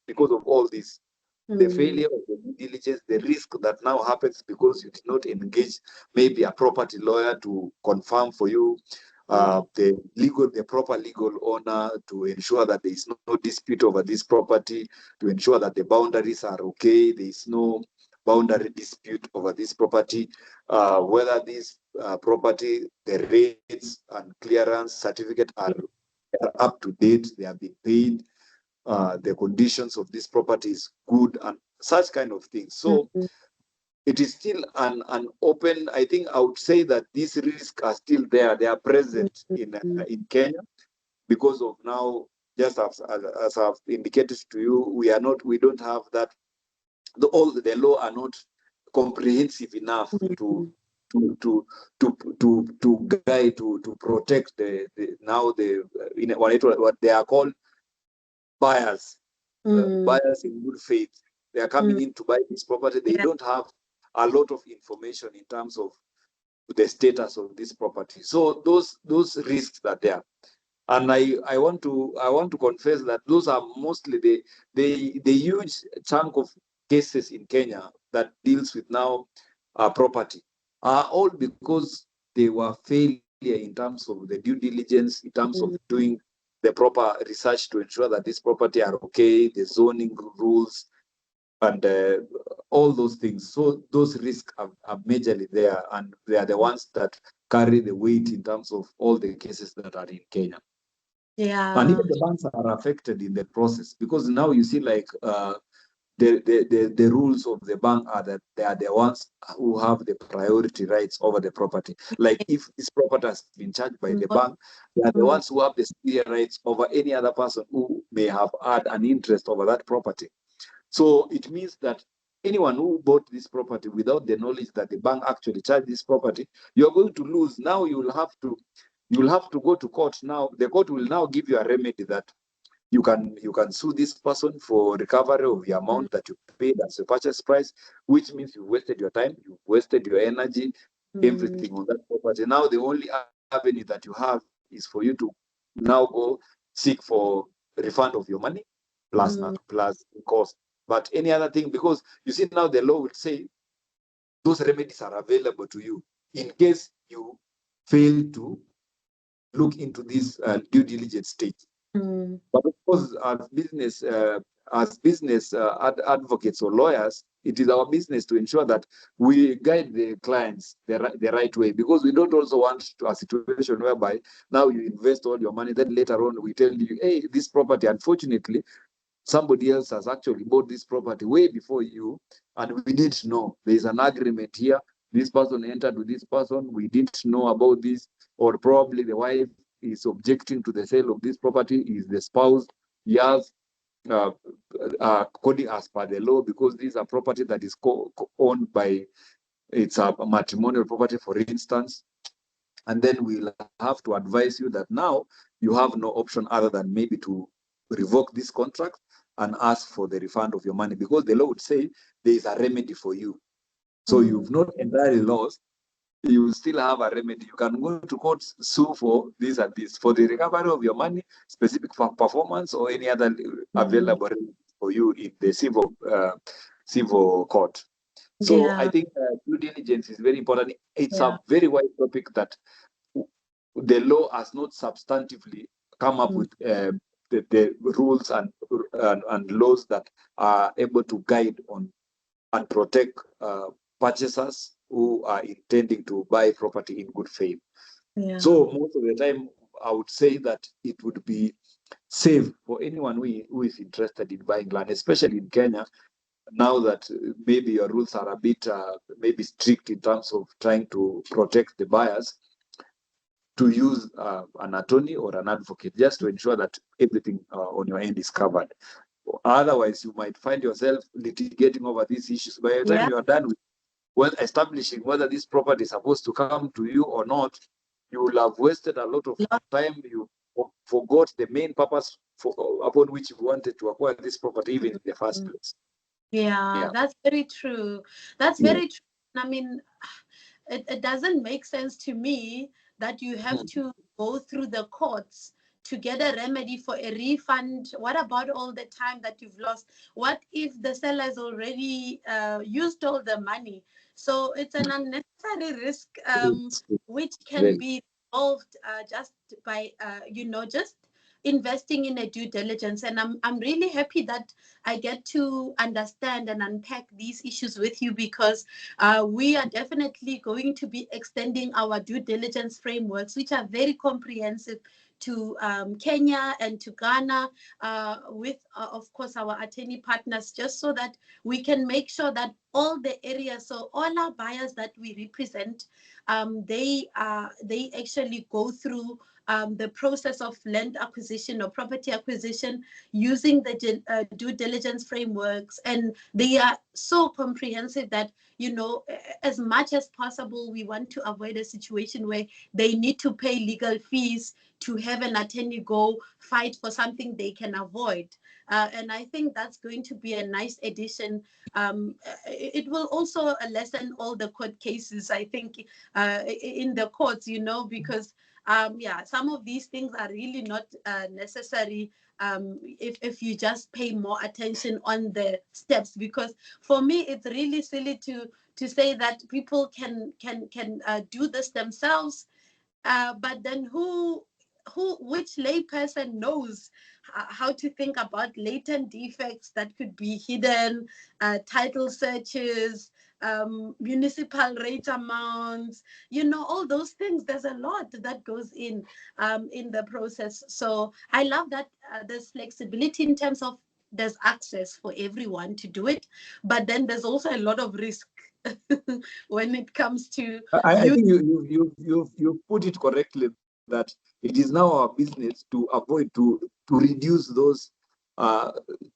because of all this. The failure of the due diligence, the risk that now happens because you did not engage maybe a property lawyer to confirm for you the proper legal owner, to ensure that there is no dispute over this property, to ensure that the boundaries are okay, there is no boundary dispute over this property, whether this property, the rates and clearance certificate are up to date, they have been paid, the conditions of this property is good, and such kind of things. So it is still an open. I think I would say that these risks are still there. They are present in Kenya, because of now, just as I've indicated to you, we don't have that. The law are not comprehensive enough to Mm. guide to protect what they are called buyers, Mm. buyers in good faith. They are coming Mm. in to buy this property. They Yeah. don't have a lot of information in terms of the status of this property. So those risks are there. And I want to confess that those are mostly the huge chunk of cases in Kenya that deals with now property are all because they were failure in terms of the due diligence, in terms of Mm. doing the proper research to ensure that this property are okay, the zoning rules, and all those things. So those risks are majorly there, and they are the ones that carry the weight in terms of all the cases that are in Kenya. And Yeah. even the banks are affected in the process because now you see like the rules of the bank are that they are the ones who have the priority rights over the property. Like if this property has been charged by the Mm. bank, they are the Mm. ones who have the superior rights over any other person who may have had an interest over that property. So it means that anyone who bought this property without the knowledge that the bank actually charged this property, you're going to lose. Now you'll have to go to court. Now the court will now give you a remedy that you can sue this person for recovery of the Mm. amount that you paid as a purchase price, which means you wasted your time, you wasted your energy, Mm. everything on that property. Now the only avenue that you have is for you to now go seek for refund of your money Mm. plus cost. But any other thing, because you see now the law will say those remedies are available to you in case you fail to look into this due diligence stage. Mm. But of course, as business advocates or lawyers, it is our business to ensure that we guide the clients the right way, because we don't also want a situation whereby now you invest all your money, then later on we tell you, hey, this property, unfortunately, somebody else has actually bought this property way before you, and we didn't know. There's an agreement here. This person entered with this person. We didn't know about this, or probably the wife is objecting to the sale of this property. Is the spouse? Yes, uh, according as per the law, because this is a property that is owned by, it's a matrimonial property, for instance. And then we'll have to advise you that now you have no option other than maybe to revoke this contract and ask for the refund of your money, because the law would say there is a remedy for you. So Mm. you've not entirely lost. You will still have a remedy. You can go to court, sue for this and this, for the recovery of your money, specific for performance, or any other Mm. available remedy for you in the civil court. So I Yeah. think due diligence is very important. It's Yeah. a very wide topic that the law has not substantively come up Mm. with the rules and laws that are able to guide on and protect purchasers who are intending to buy property in good faith. Yeah. So most of the time, I would say that it would be safe for anyone who is interested in buying land, especially in Kenya, now that maybe your rules are a bit maybe strict in terms of trying to protect the buyers, to use an attorney or an advocate just to ensure that everything on your end is covered. Otherwise, you might find yourself litigating over these issues. By the time Yeah. you are done with establishing whether this property is supposed to come to you or not, you will have wasted a lot of time. You forgot the main purpose upon which you wanted to acquire this property even in the first Mm. place. Yeah, Yeah. that's very true. That's Yeah. very true. I mean, it doesn't make sense to me that you have Mm. to go through the courts to get a remedy for a refund. What about all the time that you've lost? What if the seller's already used all the money? So it's an unnecessary risk, It's which can very be solved just by, just investing in a due diligence. And I'm really happy that I get to understand and unpack these issues with you, because we are definitely going to be extending our due diligence frameworks, which are very comprehensive, to Kenya and to Ghana, with, of course, our attorney partners, just so that we can make sure that all the areas, so all our buyers that we represent, they actually go through the process of land acquisition or property acquisition using the due diligence frameworks, and they are so comprehensive that, you know, as much as possible, we want to avoid a situation where they need to pay legal fees to have an attorney go fight for something they can avoid. And I think that's going to be a nice addition. It will also lessen all the court cases, I think, in the courts, you know, because yeah, some of these things are really not necessary if you just pay more attention on the steps. Because for me, it's really silly to say that people can do this themselves, but then which layperson knows how to think about latent defects that could be hidden, title searches, municipal rate amounts, you know, all those things. There's a lot that goes in the process. So I love that there's flexibility in terms of there's access for everyone to do it, but then there's also a lot of risk when it comes to I think you put it correctly, that it is now our business to avoid, to reduce those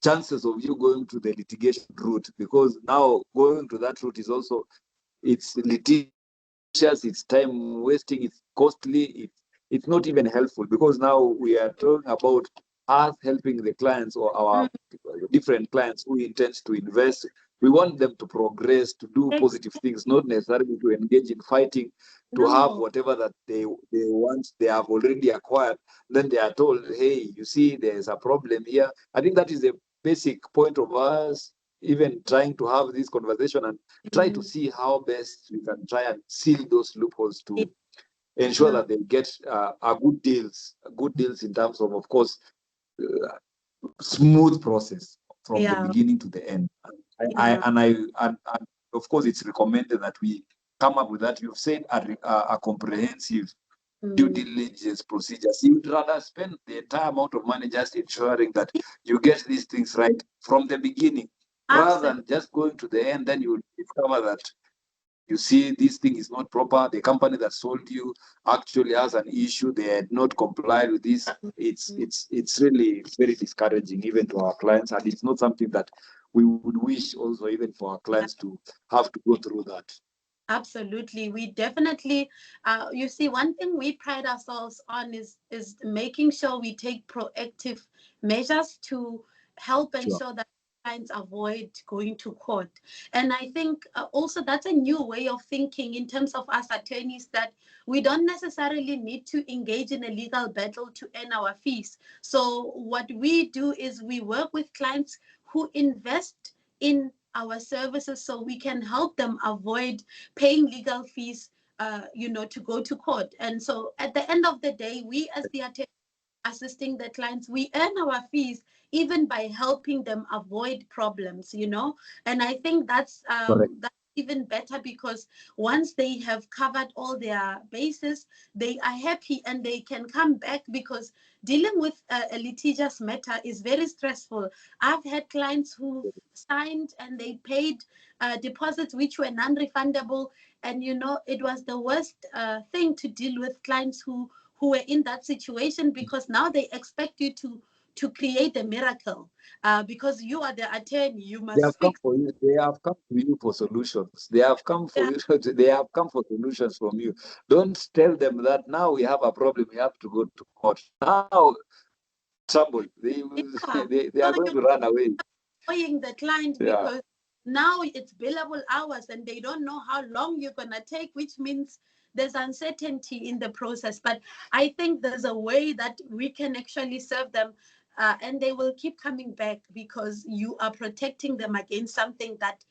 chances of you going to the litigation route, because now going to that route is also, it's litigious, it's time wasting, it's costly, it's not even helpful, because now we are talking about us helping the clients or our different clients who intend to invest. We want them to progress, to do positive things, not necessarily to engage in fighting, to have whatever that they want, they have already acquired. Then they are told, hey, you see, there's a problem here. I think that is the basic point of us even trying to have this conversation and try to see how best we can try and seal those loopholes to ensure that they get a good deals in terms of course, smooth process from the beginning to the end. And of course, it's recommended that we come up with that. You've said a comprehensive due diligence procedures. You'd rather spend the entire amount of money just ensuring that you get these things right from the beginning, rather than just going to the end. Then you discover that, you see, this thing is not proper. The company that sold you actually has an issue. They had not complied with this. It's really very discouraging even to our clients, and it's not something that we would wish also even for our clients to have to go through that. Absolutely. We definitely, you see, one thing we pride ourselves on is making sure we take proactive measures to help ensure that clients avoid going to court. And I think also that's a new way of thinking in terms of us attorneys, that we don't necessarily need to engage in a legal battle to earn our fees. So what we do is we work with clients who invest in our services so we can help them avoid paying legal fees, you know, to go to court. And so at the end of the day, we as the attorney assisting the clients, we earn our fees even by helping them avoid problems, you know. And I think that's even better, because once they have covered all their bases, they are happy and they can come back, because dealing with a litigious matter is very stressful. I've had clients who signed and they paid deposits which were non-refundable, and you know, it was the worst thing to deal with clients who were in that situation, because now they expect you to create a miracle, because you are the attorney. You must They have come for you. They have come to you for solutions. They have come for you. They have come for solutions from you. Don't tell them that now we have a problem, we have to go to court. Now, trouble. They are going to run away. Annoying the client because now it's billable hours and they don't know how long you're going to take, which means there's uncertainty in the process. But I think there's a way that we can actually serve them, and they will keep coming back, because you are protecting them against something that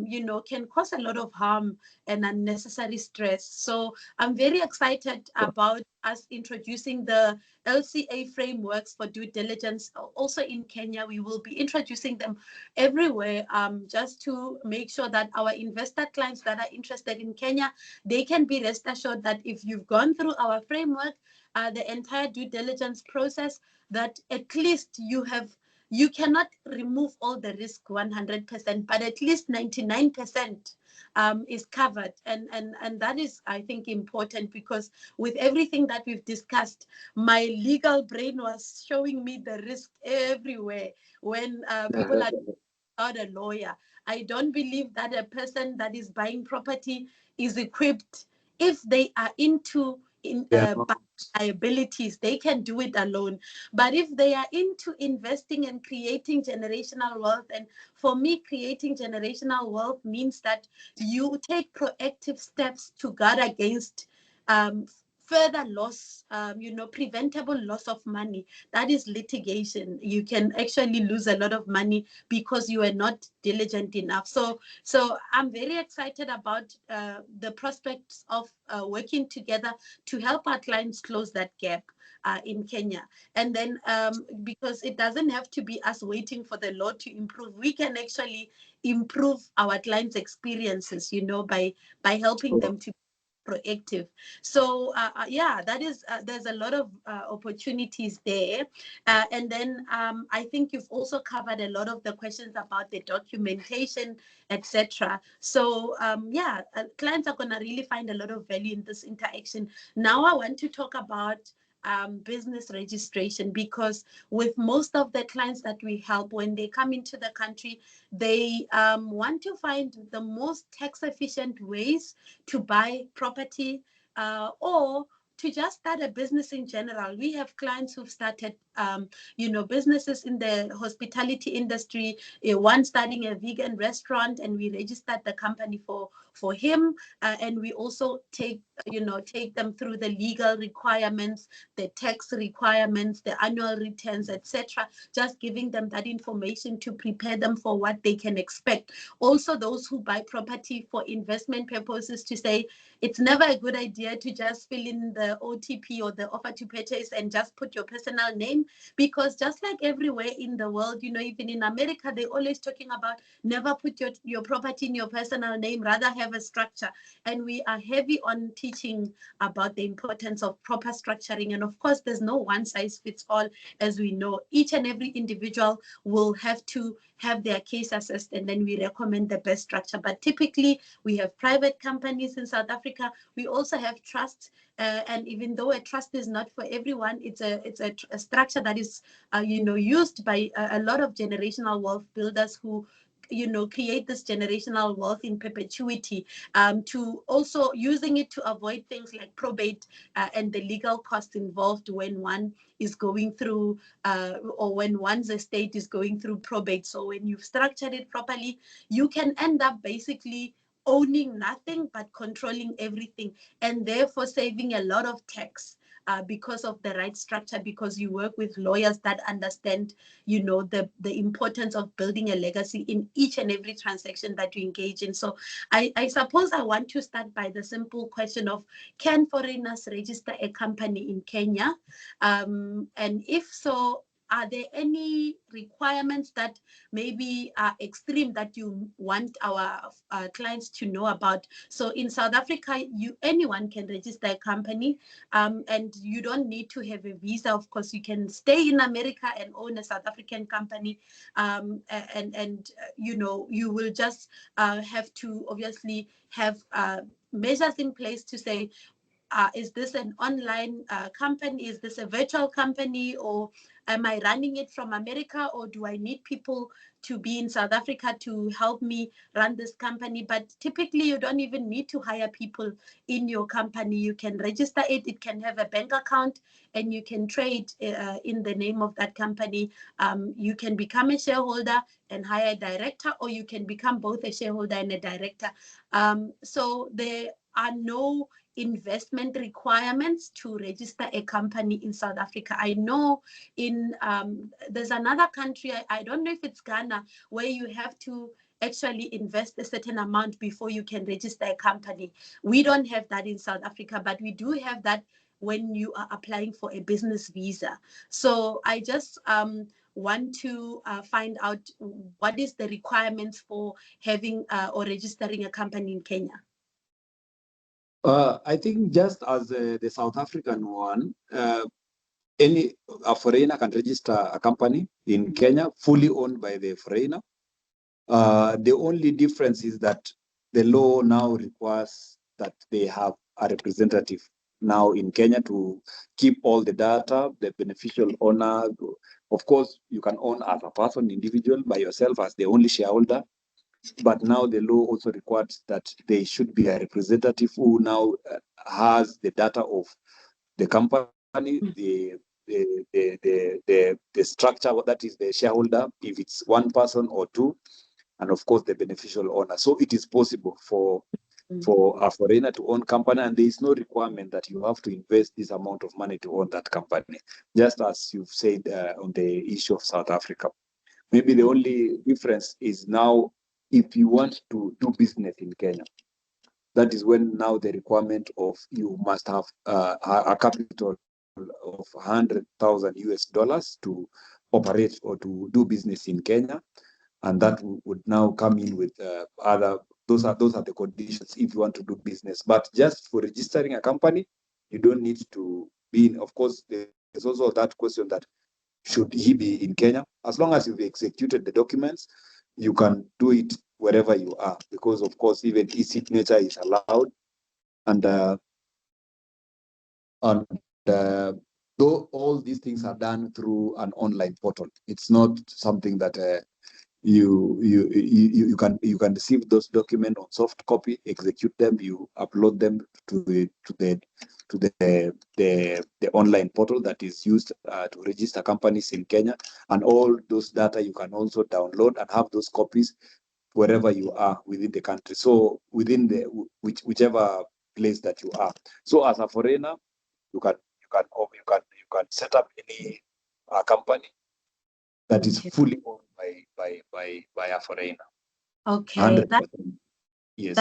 you know, can cause a lot of harm and unnecessary stress. So I'm very excited about us introducing the LCA frameworks for due diligence also in Kenya. We will be introducing them everywhere, just to make sure that our investor clients that are interested in Kenya, they can be rest assured that if you've gone through our framework, the entire due diligence process, that at least you have You cannot remove all the risk 100%, but at least 99% is covered. And that is, I think, important, because with everything that we've discussed, my legal brain was showing me the risk everywhere when people are without a lawyer. I don't believe that a person that is buying property is equipped. If they are into liabilities, they can do it alone. But if they are into investing and creating generational wealth, and for me, creating generational wealth means that you take proactive steps to guard against further loss, preventable loss of money. That is litigation. You can actually lose a lot of money because you are not diligent enough. So I'm very excited about the prospects of working together to help our clients close that gap in Kenya. And then because it doesn't have to be us waiting for the law to improve, we can actually improve our clients' experiences, by helping them to proactive. So yeah, that is there's a lot of opportunities there. And then I think you've also covered a lot of the questions about the documentation, etc. So yeah, clients are going to really find a lot of value in this interaction. Now I want to talk about business registration, because with most of the clients that we help, when they come into the country, they want to find the most tax efficient ways to buy property, or to just start a business in general. We have clients who've started, businesses in the hospitality industry. One starting a vegan restaurant, and we registered the company for him, and we also take them through the legal requirements, the tax requirements, the annual returns, etc. Just giving them that information to prepare them for what they can expect. Also, those who buy property for investment purposes, to say it's never a good idea to just fill in the OTP or the offer to purchase and just put your personal name, because just like everywhere in the world, even in America, they're always talking about never put your property in your personal name, rather have a structure. And we are heavy on teaching about the importance of proper structuring. And of course, there's no one size fits all. As we know, each and every individual will have to have their case assessed, and then we recommend the best structure. But typically, we have private companies in South Africa. We also have trusts, and even though a trust is not for everyone, it's a structure that is used by a lot of generational wealth builders who create this generational wealth in perpetuity, to also using it to avoid things like probate and the legal costs involved when one is going through or when one's estate is going through probate. So when you've structured it properly, you can end up basically owning nothing but controlling everything, and therefore saving a lot of tax because of the right structure, because you work with lawyers that understand the importance of building a legacy in each and every transaction that you engage in. So I suppose I want to start by the simple question of, can foreigners register a company in Kenya? And if so, are there any requirements that maybe are extreme that you want our clients to know about? So in South Africa, anyone can register a company, and you don't need to have a visa. Of course, you can stay in America and own a South African company, and you will just have to obviously have measures in place to say, is this an online company? Is this a virtual company? Or am I running it from America? Or do I need people to be in South Africa to help me run this company? But typically, you don't even need to hire people in your company. You can register it. It can have a bank account, and you can trade in the name of that company. You can become a shareholder and hire a director, or you can become both a shareholder and a director. So there are no investment requirements to register a company in South Africa. I know there's another country, I don't know if it's Ghana, where you have to actually invest a certain amount before you can register a company. We don't have that in South Africa, but we do have that when you are applying for a business visa. So I just want to find out, what is the requirements for having or registering a company in Kenya? I think just as the South African one, a foreigner can register a company in Kenya fully owned by the foreigner. The only difference is that the law now requires that they have a representative now in Kenya to keep all the data, the beneficial owner. Of course, you can own as a person, individual, by yourself as the only shareholder. But now the law also requires that there should be a representative who now has the data of the company, the structure, that is the shareholder, if it's one person or two, and of course the beneficial owner. So it is possible for a foreigner to own company, and there is no requirement that you have to invest this amount of money to own that company, just as you've said on the issue of South Africa. Maybe the only difference is now if you want to do business in Kenya, that is when now the requirement of you must have a capital of 100,000 US dollars to operate or to do business in Kenya. And that would now come in with other, those are the conditions if you want to do business. But just for registering a company, you don't need to be in. Of course, there's also that question that should he be in Kenya? As long as you've executed the documents, you can do it wherever you are, because of course even e-signature is allowed, and though all these things are done through an online portal, it's not something that you can receive those documents on soft copy, execute them, you upload them to the online portal that is used to register companies in Kenya, and all those data you can also download and have those copies wherever you are within the country. So within the whichever place that you are. So as a foreigner, you can set up any company that is fully owned by a foreigner. Okay, 100%. Yes.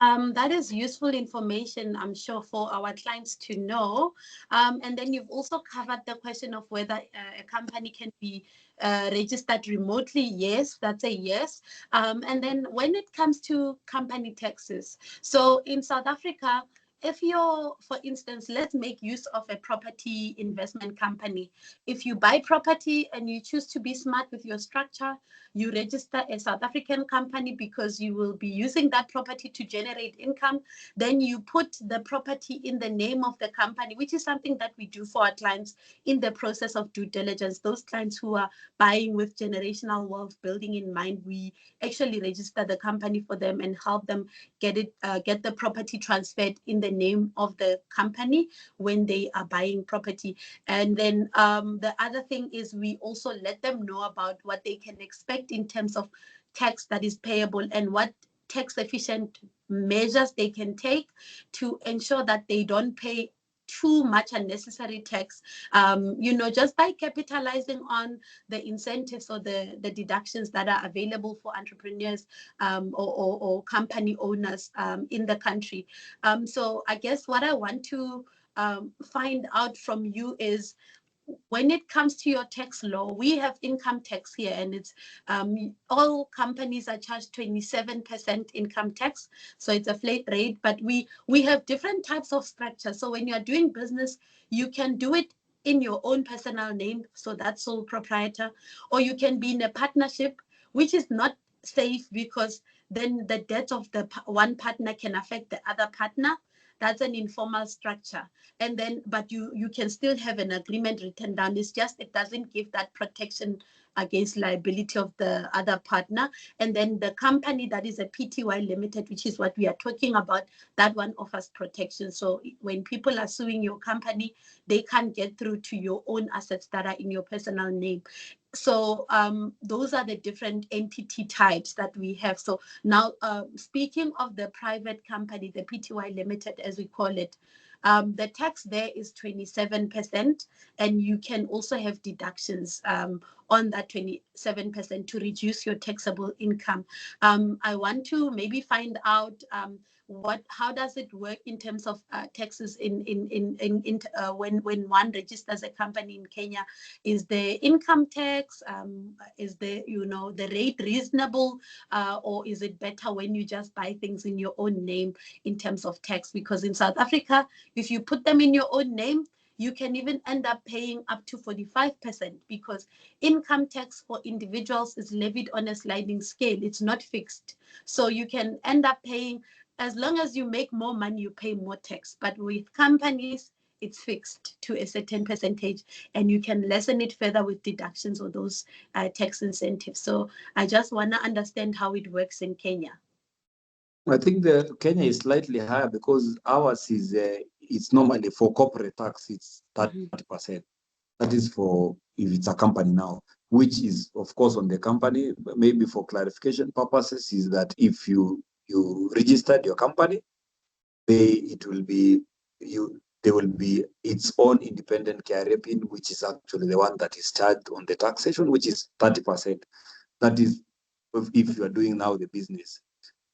that is useful information, I'm sure, for our clients to know. And then you've also covered the question of whether a company can be registered remotely. Yes, that's a yes. And then when it comes to company taxes, so in South Africa, if you're, for instance, let's make use of a property investment company. If you buy property and you choose to be smart with your structure, you register a South African company because you will be using that property to generate income. Then you put the property in the name of the company, which is something that we do for our clients in the process of due diligence. Those clients who are buying with generational wealth building in mind, we actually register the company for them and help them get the property transferred in the name of the company when they are buying property. And then the other thing is we also let them know about what they can expect in terms of tax that is payable and what tax efficient measures they can take to ensure that they don't pay too much unnecessary tax, just by capitalizing on the incentives or the deductions that are available for entrepreneurs or company owners in the country. So I guess what I want to find out from you is, when it comes to your tax law, we have income tax here, and it's all companies are charged 27% income tax, so it's a flat rate. But we have different types of structure. So when you are doing business, you can do it in your own personal name, so that's sole proprietor, or you can be in a partnership, which is not safe because then the debt of the one partner can affect the other partner. That's an informal structure. And then, but you can still have an agreement written down. It's just, it doesn't give that protection against liability of the other partner. And then the company that is a PTY limited, which is what we are talking about, that one offers protection. So when people are suing your company, they can't get through to your own assets that are in your personal name. So those are the different entity types that we have. So now, speaking of the private company, the PTY limited, as we call it, the tax there is 27%, and you can also have deductions on that 27% to reduce your taxable income. I want to maybe find out how does it work in terms of taxes when one registers a company in Kenya? Is the income tax, is the rate reasonable, or is it better when you just buy things in your own name in terms of tax? Because in South Africa, if you put them in your own name, you can even end up paying up to 45% because income tax for individuals is levied on a sliding scale. It's not fixed. So you can end up paying, as long as you make more money, you pay more tax. But with companies, it's fixed to a certain percentage, and you can lessen it further with deductions or those tax incentives. So I just want to understand how it works in Kenya. I think the Kenya is slightly higher because ours is it's normally for corporate tax, it's 30%. That is for if it's a company now, which is of course on the company. Maybe for clarification purposes, is that if you registered your company, it will be there will be its own independent KRA pin, which is actually the one that is charged on the taxation, which is 30%. That is if you are doing now the business.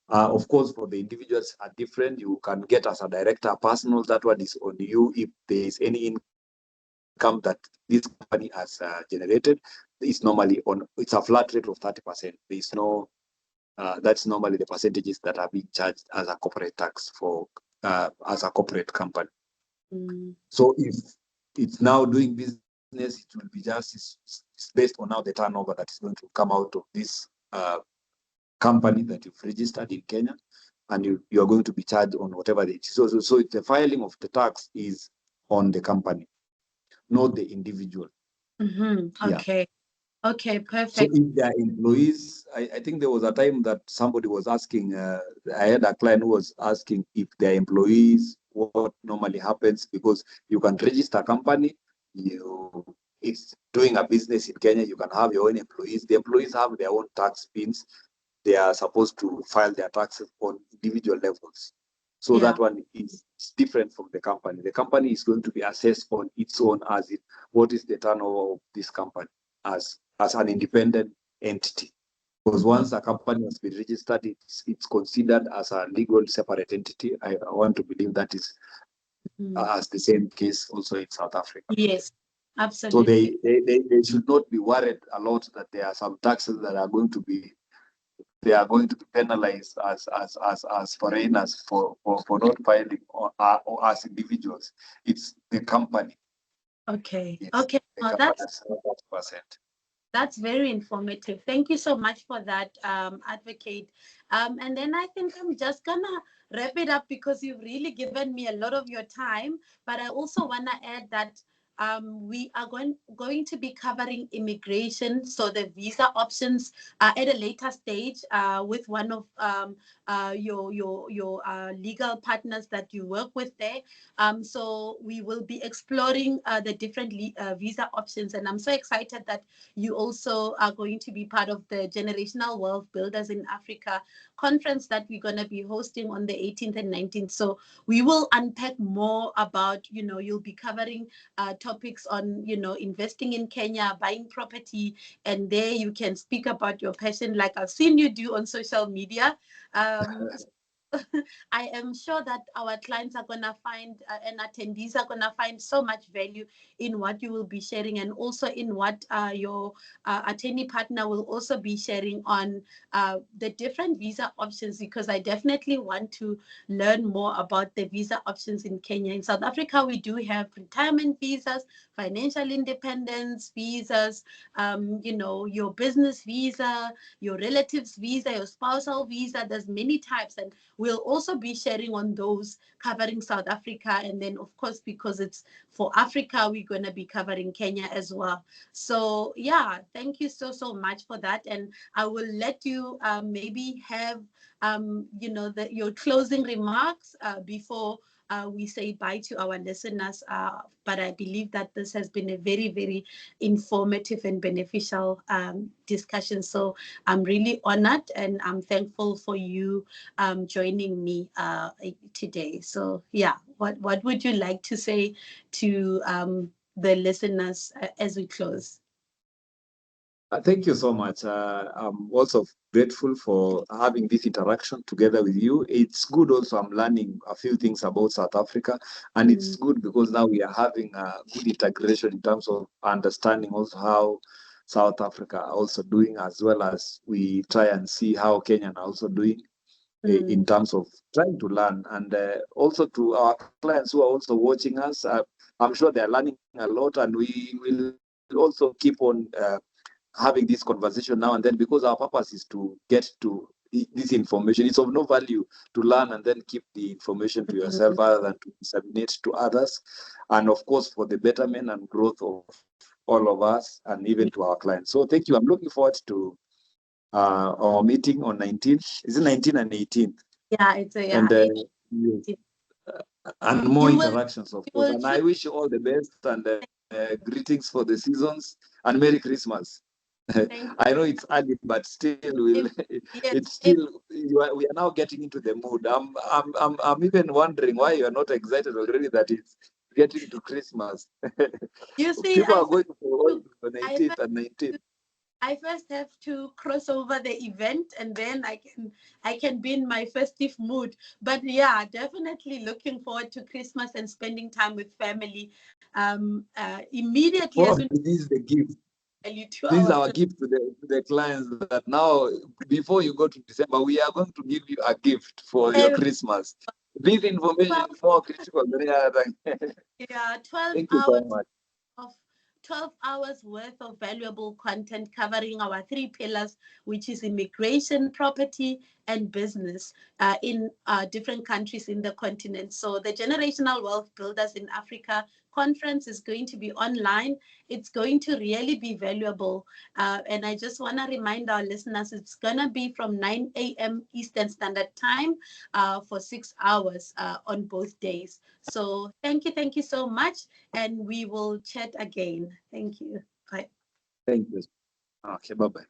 Of course, for the individuals are different. You can get as a director personal. That one is on you. If there is any income that this company has generated, it's normally it's a flat rate of 30%. There is no that's normally the percentages that are being charged as a corporate tax for as a corporate company. So if it's now doing business, it will be just it's based on now the turnover that is going to come out of this company that you've registered in Kenya, and you are going to be charged on whatever it is. So the filing of the tax is on the company, not the individual. Okay. Yeah. Okay, perfect. So if they are employees, I think there was a time that somebody was asking, I had a client who was asking if they are employees, what normally happens, because you can register a company, it's doing a business in Kenya, you can have your own employees. The employees have their own tax pins. They are supposed to file their taxes on individual levels. So that one is different from the company. The company is going to be assessed on its own as what is the turnover of this company as an independent entity. Because once a company has been registered, it's considered as a legal separate entity. I want to believe that is as the same case also in South Africa. Yes, absolutely. So they should not be worried a lot that there are some taxes that are going to be penalized as foreigners for not filing or as individuals. It's the company. Okay. It's okay. That's very informative. Thank you so much for that, Advocate. And then I think I'm just gonna wrap it up because you've really given me a lot of your time. But I also wanna add that we are going to be covering immigration, so the visa options at a later stage with one of your legal partners that you work with there. So we will be exploring the different visa options, and I'm so excited that you also are going to be part of the Generational Wealth Builders in Africa conference that we're going to be hosting on the 18th and 19th. So we will unpack more about, you'll be covering topics on, investing in Kenya, buying property, and there you can speak about your passion like I've seen you do on social media. I am sure that our clients are going to find and attendees are going to find so much value in what you will be sharing, and also in what your attorney partner will also be sharing on the different visa options, because I definitely want to learn more about the visa options in Kenya. In South Africa, we do have retirement visas, financial independence visas, your business visa, your relatives visa, your spousal visa. There's many types, and we'll also be sharing on those covering South Africa. And then, of course, because it's for Africa, we're going to be covering Kenya as well. So, yeah, thank you so much for that. And I will let you maybe have, your closing remarks before we say bye to our listeners. But I believe that this has been a very, very informative and beneficial discussion. So I'm really honored and I'm thankful for you joining me today. So yeah, what would you like to say to the listeners as we close? Thank you so much. I'm also grateful for having this interaction together with you. It's good also, I'm learning a few things about South Africa, and it's good because now we are having a good integration in terms of understanding also how South Africa are also doing, as well as we try and see how Kenyan are also doing. in terms of trying to learn. And also to our clients who are also watching us, I'm sure they're learning a lot, and we will also keep on having this conversation now and then, because our purpose is to get to this information. It's of no value to learn and then keep the information to yourself rather than to disseminate to others. And of course, for the betterment and growth of all of us and even to our clients. So thank you. I'm looking forward to our meeting on 19th. Is it 19 and 18th? Yeah, it's a And yes, and more interactions, of course. And I wish you all the best and greetings for the seasons and Merry Christmas. I know it's early, but still, it's still we are now getting into the mood. I'm even wondering why you are not excited already that it's getting to Christmas. You see, people are going for the 19th and 19th. I first have to cross over the event, and then I can be in my festive mood. But yeah, definitely looking forward to Christmas and spending time with family. Immediately as soon as this is the gift. This is our gift to the clients, that now, before you go to December, we are going to give you a gift for your Christmas. This information is more critical than any other thing. Yeah, 12 Thank you hours so much. of 12 hours worth of valuable content covering our 3 pillars, which is immigration, property, and business in different countries in the continent. So the Generational Wealth Builders in Africa conference is going to be online. It's going to really be valuable. And I just want to remind our listeners, it's going to be from 9 a.m. Eastern Standard Time for 6 hours on both days. So thank you so much. And we will chat again. Thank you. Bye. Thank you. Okay, bye-bye.